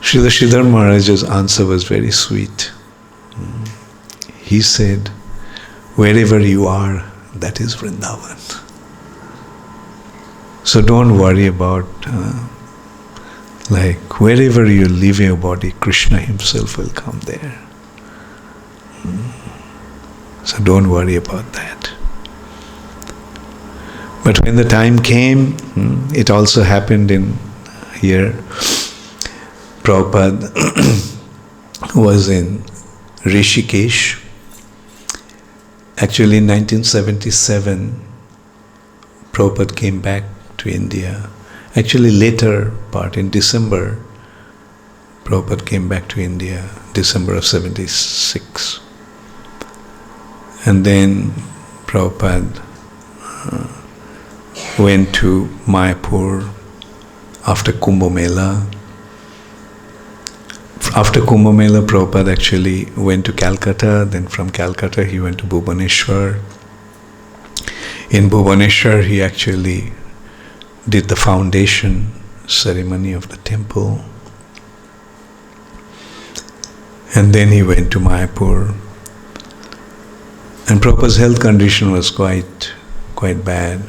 Srila Sridhar Maharaj's answer was very sweet. He said, wherever you are, that is Vrindavan. So don't worry about, wherever you leave your body, Krishna himself will come there. So don't worry about that. But when the time came, it also happened in here. Prabhupada was in Rishikesh. Actually, in 1977, Prabhupada came back to India. Actually, later part, in December Prabhupada came back to India, December of 76. And then Prabhupada went to Mayapur after Kumbh Mela. After Kumbh Mela, Prabhupada actually went to Calcutta. Then from Calcutta, he went to Bhubaneswar. In Bhubaneswar, he actually did the foundation ceremony of the temple. And then he went to Mayapur. And Prabhupada's health condition was quite bad.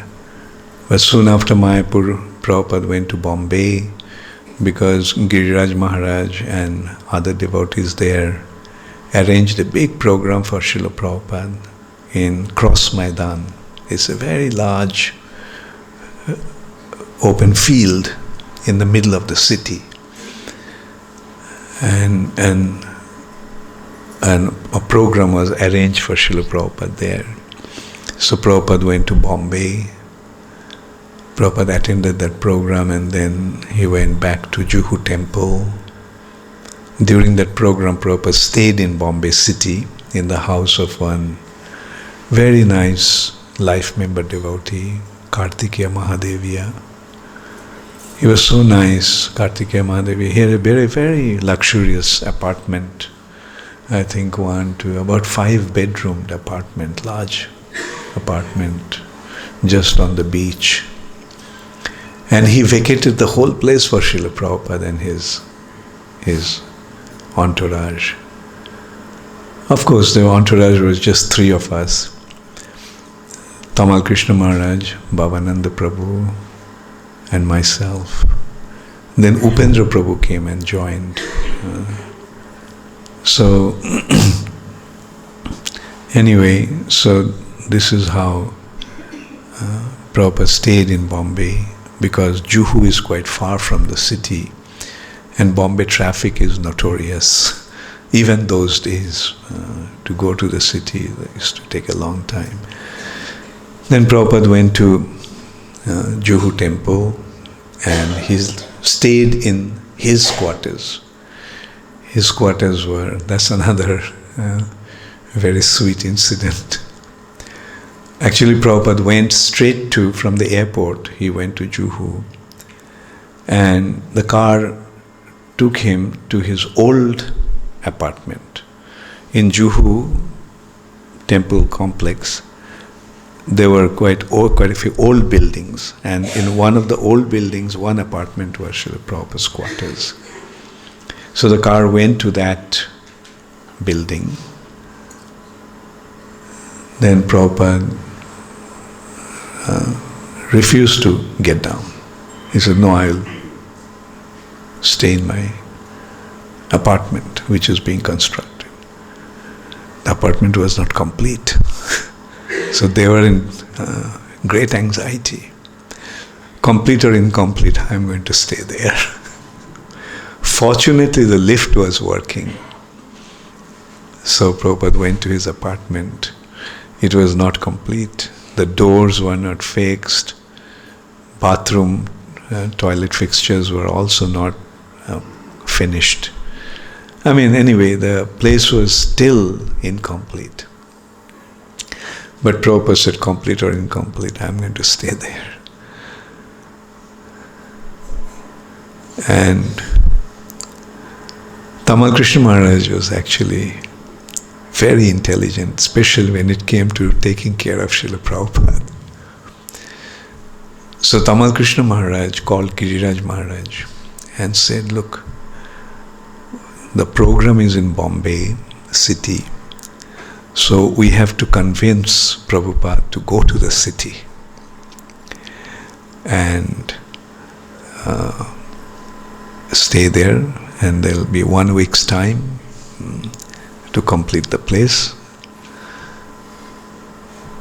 But soon after Mayapur, Prabhupada went to Bombay because Giriraj Maharaj and other devotees there arranged a big program for Srila Prabhupada in Cross Maidan. It's a very large open field in the middle of the city. And a program was arranged for Srila Prabhupada there. So Prabhupada went to Bombay. Prabhupada attended that program and then he went back to Juhu temple. During that program, Prabhupada stayed in Bombay city in the house of one very nice life member devotee, Kartikeya Mahadeviya. He was so nice, Kartikeya Mahadeviya. He had a very, very luxurious apartment. I think 1 to about 5-bedroomed apartment, large apartment, just on the beach. And he vacated the whole place for Srila Prabhupada and his entourage. Of course, the entourage was just 3 of us. Tamal Krishna Maharaj, Bhavananda Prabhu, and myself. Then Upendra Prabhu came and joined. So anyway, so this is how Prabhupada stayed in Bombay, because Juhu is quite far from the city and Bombay traffic is notorious. Even those days, to go to the city, it used to take a long time. Then Prabhupada went to Juhu temple and he stayed in his quarters. His quarters were, that's another very sweet incident. Actually, Prabhupada went straight from the airport, he went to Juhu. And the car took him to his old apartment. In Juhu temple complex, there were quite a few old buildings. And in one of the old buildings, one apartment was Srila Prabhupada's quarters. So the car went to that building. Then Prabhupada refused to get down. He said, no, I'll stay in my apartment which is being constructed. The apartment was not complete. So they were in great anxiety. Complete or incomplete, I'm going to stay there. Fortunately, the lift was working. So Prabhupada went to his apartment. It was not complete. The doors were not fixed. Bathroom, toilet fixtures were also not finished. I mean, anyway, the place was still incomplete. But Prabhupada said, complete or incomplete, I'm going to stay there. And Tamal Krishna Maharaj was actually very intelligent, especially when it came to taking care of Srila Prabhupada. So Tamal Krishna Maharaj called Giriraj Maharaj and said, look, the program is in Bombay city, so we have to convince Prabhupada to go to the city and stay there, and there will be 1 week's time to complete the place.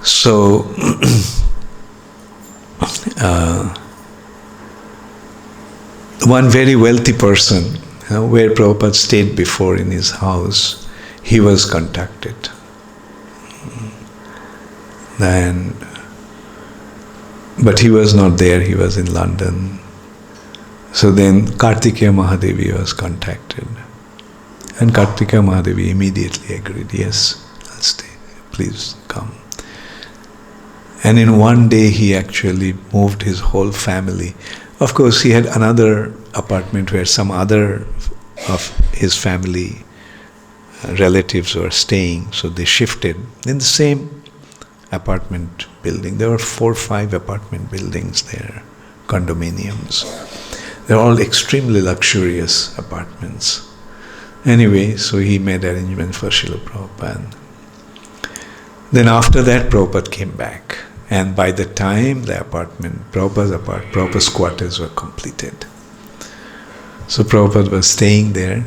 So one very wealthy person, where Prabhupada stayed before in his house, he was contacted. But he was not there, he was in London. So then Kartikeya Mahadevi was contacted. And Kartikeya Mahadevi immediately agreed, yes, I'll stay, please come. And in one day he actually moved his whole family. Of course, he had another apartment where some other of his family relatives were staying, so they shifted in the same apartment building. There were 4 or 5 apartment buildings there, condominiums. They're all extremely luxurious apartments. Anyway, so he made arrangements for Srila Prabhupada. Then after that, Prabhupada came back. And by the time the apartment, Prabhupada's quarters were completed. So Prabhupada was staying there.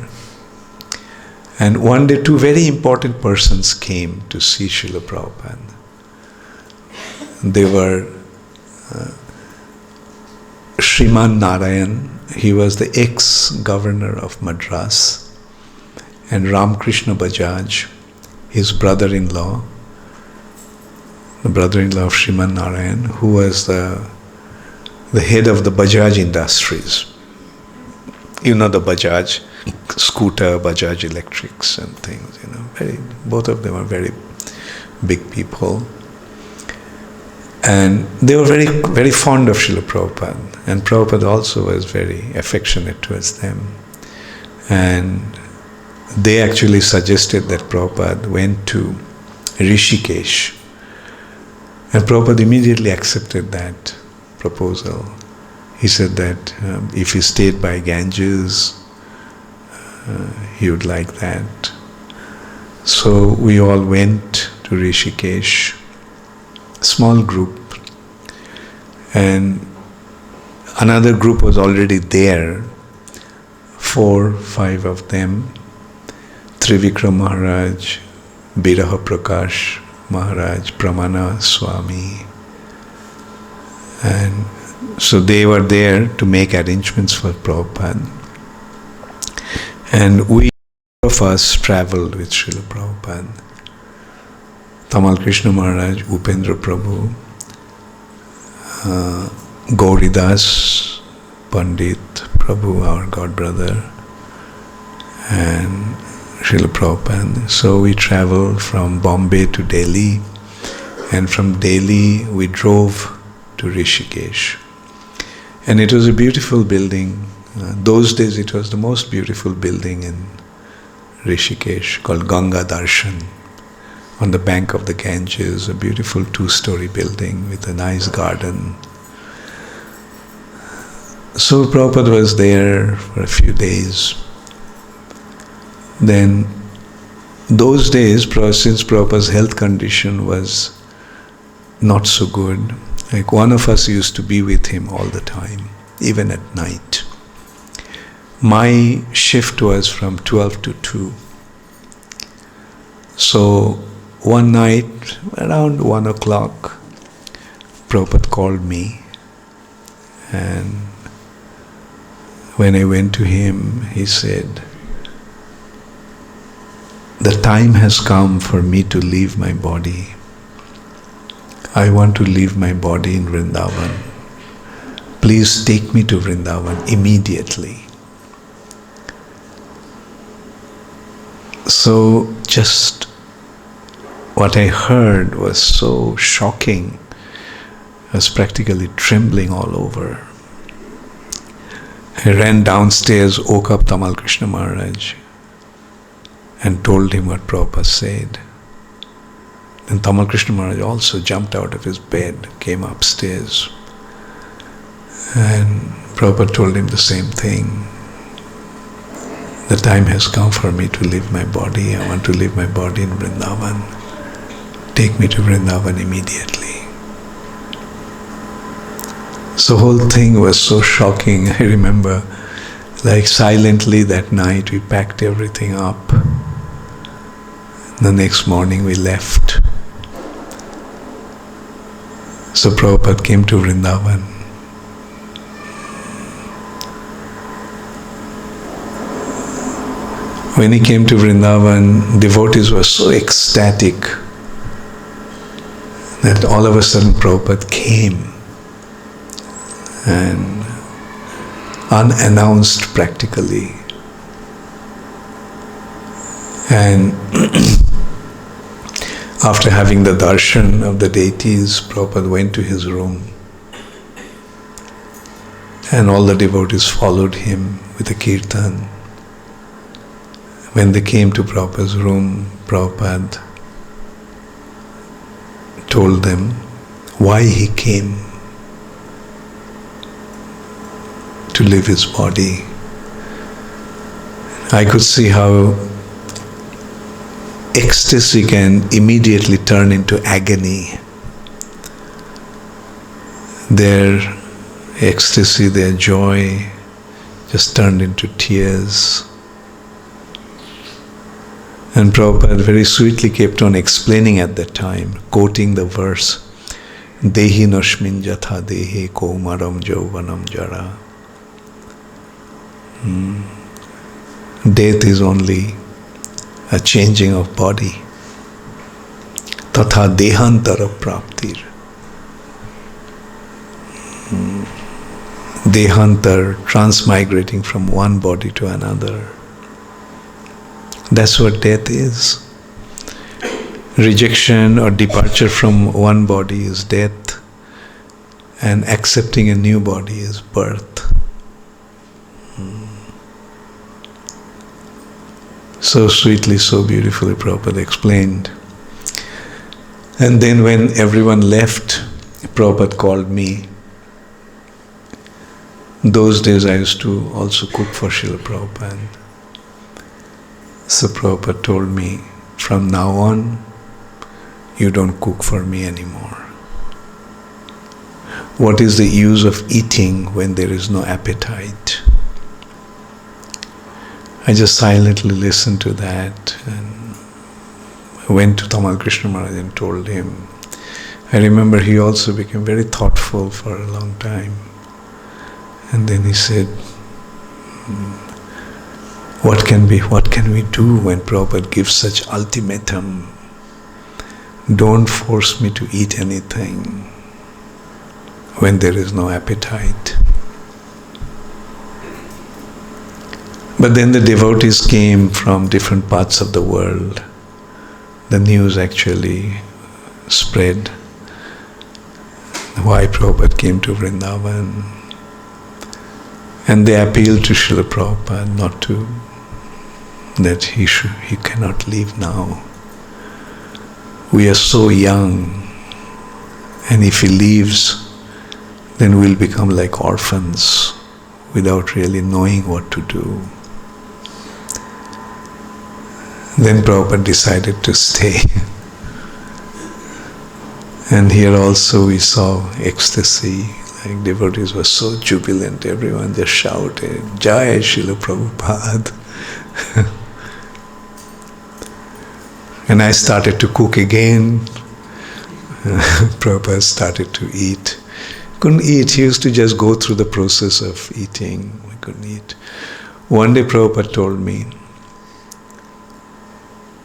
And one day 2 very important persons came to see Srila Prabhupada. They were Sriman Narayan, he was the ex-governor of Madras, and Ramkrishna Bajaj, his brother-in-law, the brother-in-law of Sriman Narayan, who was the head of the Bajaj Industries. You know the Bajaj scooter, Bajaj electrics and things, both of them are very big people. And they were very, very fond of Srila Prabhupada. And Prabhupada also was very affectionate towards them. And they actually suggested that Prabhupada went to Rishikesh. And Prabhupada immediately accepted that proposal. He said that if he stayed by Ganges, he would like that. So we all went to Rishikesh, small group, and another group was already there, 4, 5 of them, Trivikram Maharaj, Biraha Prakash Maharaj, Pramana Swami, and so they were there to make arrangements for Prabhupada. And we of us traveled with Srila Prabhupada. Tamal Krishna Maharaj, Upendra Prabhu, Gauridas Pandit Prabhu, our god brother, and Srila Prabhupada. So we traveled from Bombay to Delhi, and from Delhi we drove to Rishikesh. And it was a beautiful building. Those days it was the most beautiful building in Rishikesh, called Ganga Darshan, on the bank of the Ganges, a beautiful 2-story building with a nice garden. So Prabhupada was there for a few days. Then those days, since Prabhupada's health condition was not so good, like one of us used to be with him all the time, even at night. My shift was from 12 to 2. So one night, around 1 o'clock, Prabhupada called me, and when I went to him, he said, "The time has come for me to leave my body. I want to leave my body in Vrindavan. Please take me to Vrindavan immediately." So just what I heard was so shocking. I was practically trembling all over. I ran downstairs, woke up Tamal Krishna Maharaj and told him what Prabhupada said. Then Tamal Krishna Maharaj also jumped out of his bed, came upstairs, and Prabhupada told him the same thing. The time has come for me to leave my body. I want to leave my body in Vrindavan. Take me to Vrindavan immediately. So the whole thing was so shocking. I remember, like silently that night we packed everything up. The next morning we left. So Prabhupada came to Vrindavan. When he came to Vrindavan, devotees were so ecstatic that all of a sudden Prabhupada came and unannounced practically. And after having the darshan of the deities, Prabhupada went to his room. And all the devotees followed him with a kirtan. When they came to Prabhupada's room, Prabhupada told them why he came to leave his body. I could see how ecstasy can immediately turn into agony. Their ecstasy, their joy just turned into tears. And Prabhupada very sweetly kept on explaining at that time, quoting the verse, Dehi noshmin jatha dehe kaumaram jauvanam jara. Death is only a changing of body. Tatha dehantara praptir. Dehantar, transmigrating from one body to another. That's what death is. Rejection or departure from one body is death, and accepting a new body is birth. So sweetly, so beautifully Prabhupada explained. And then when everyone left, Prabhupada called me. Those days I used to also cook for Srila Prabhupada. So Prabhupada told me, from now on, you don't cook for me anymore. What is the use of eating when there is no appetite? I just silently listened to that and went to Tamal Krishna Maharaj and told him. I remember he also became very thoughtful for a long time. And then he said, what can we do when Prabhupada gives such ultimatum? Don't force me to eat anything when there is no appetite. But then the devotees came from different parts of the world. The news actually spread why Prabhupada came to Vrindavan. And they appealed to Srila Prabhupada that he cannot leave now. We are so young, and if he leaves, then we'll become like orphans without really knowing what to do. Then Prabhupada decided to stay. And here also we saw ecstasy. Like devotees were so jubilant, everyone just shouted, Jai Srila Prabhupada. And I started to cook again. Prabhupada started to eat. Couldn't eat, he used to just go through the process of eating. We couldn't eat. One day Prabhupada told me,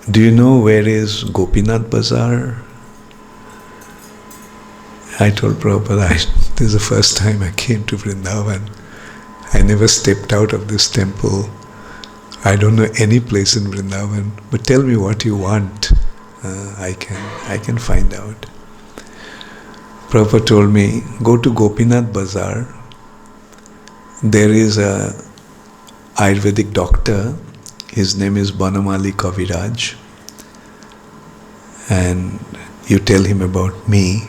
do you know where is Gopinath Bazaar? I told Prabhupada, this is the first time I came to Vrindavan. I never stepped out of this temple. I don't know any place in Vrindavan, but tell me what you want. I can find out. Prabhupada told me, go to Gopinath Bazaar. There is a Ayurvedic doctor. His name is Banamali Kaviraj. And you tell him about me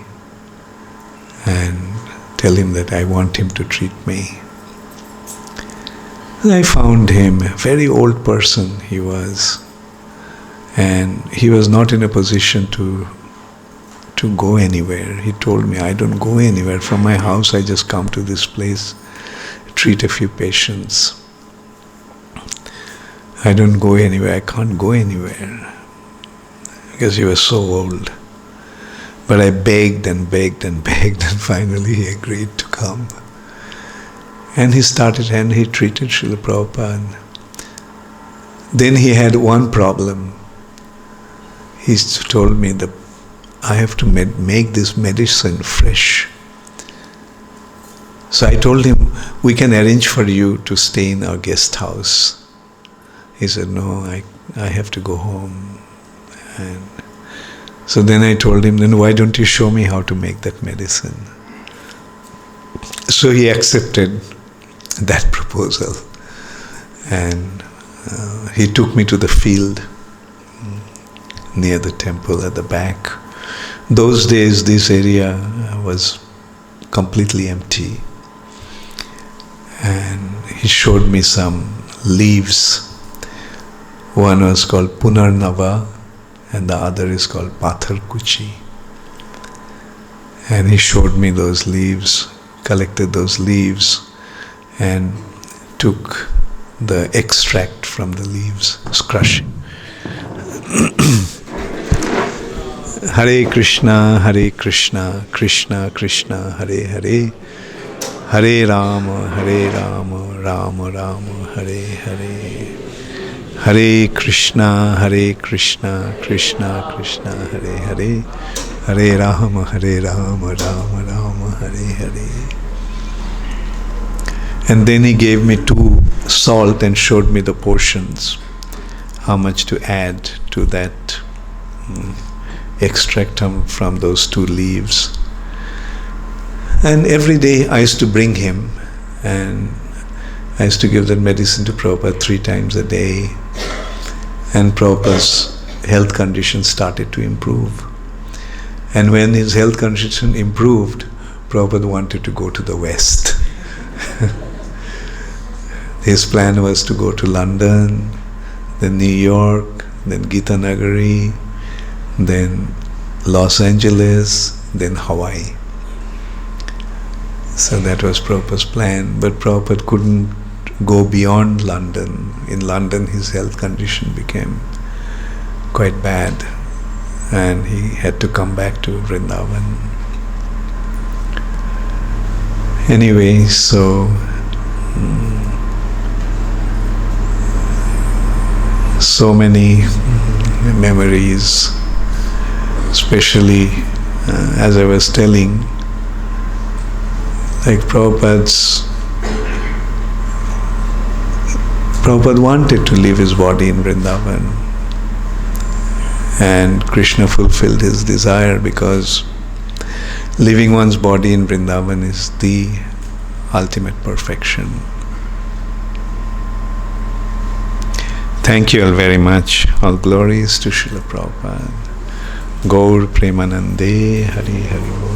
and tell him that I want him to treat me. And I found him, a very old person he was. And he was not in a position to go anywhere. He told me, I don't go anywhere. From my house I just come to this place, treat a few patients. I don't go anywhere, I can't go anywhere. Because he was so old. But I begged and begged and begged, and finally he agreed to come. And he treated Srila Prabhupada. Then he had one problem. He told me that I have to make this medicine fresh. So I told him, we can arrange for you to stay in our guest house. He said, no, I have to go home. And so then I told him, then why don't you show me how to make that medicine? So he accepted that proposal. And he took me to the field near the temple at the back. Those days, this area was completely empty. And he showed me some leaves. One was called Punarnava and the other is called Patharkuchi. And he showed me those leaves, collected those leaves and took the extract from the leaves, crushing. Hare Krishna, Krishna Krishna, Hare Hare, Hare Rama, Rama Rama, Hare Hare. Hare Krishna, Krishna Krishna, Hare Hare, Hare Rama, Rama Rama, Hare Hare. And then he gave me 2 salt and showed me the portions, how much to add to that extract from those 2 leaves. And every day I used to bring him, and I used to give that medicine to Prabhupada 3 times a day. And Prabhupada's health condition started to improve. And when his health condition improved, Prabhupada wanted to go to the West. His plan was to go to London, then New York, then Gita Nagari, then Los Angeles, then Hawaii. So that was Prabhupada's plan, but Prabhupada couldn't go beyond London. In London his health condition became quite bad and he had to come back to Vrindavan. Anyway, so many memories, especially as I was telling, like Prabhupada wanted to leave his body in Vrindavan, and Krishna fulfilled his desire, because leaving one's body in Vrindavan is the ultimate perfection. Thank you all very much. All glories to Srila Prabhupada. Gaur Premanande, Hari Hari Bol.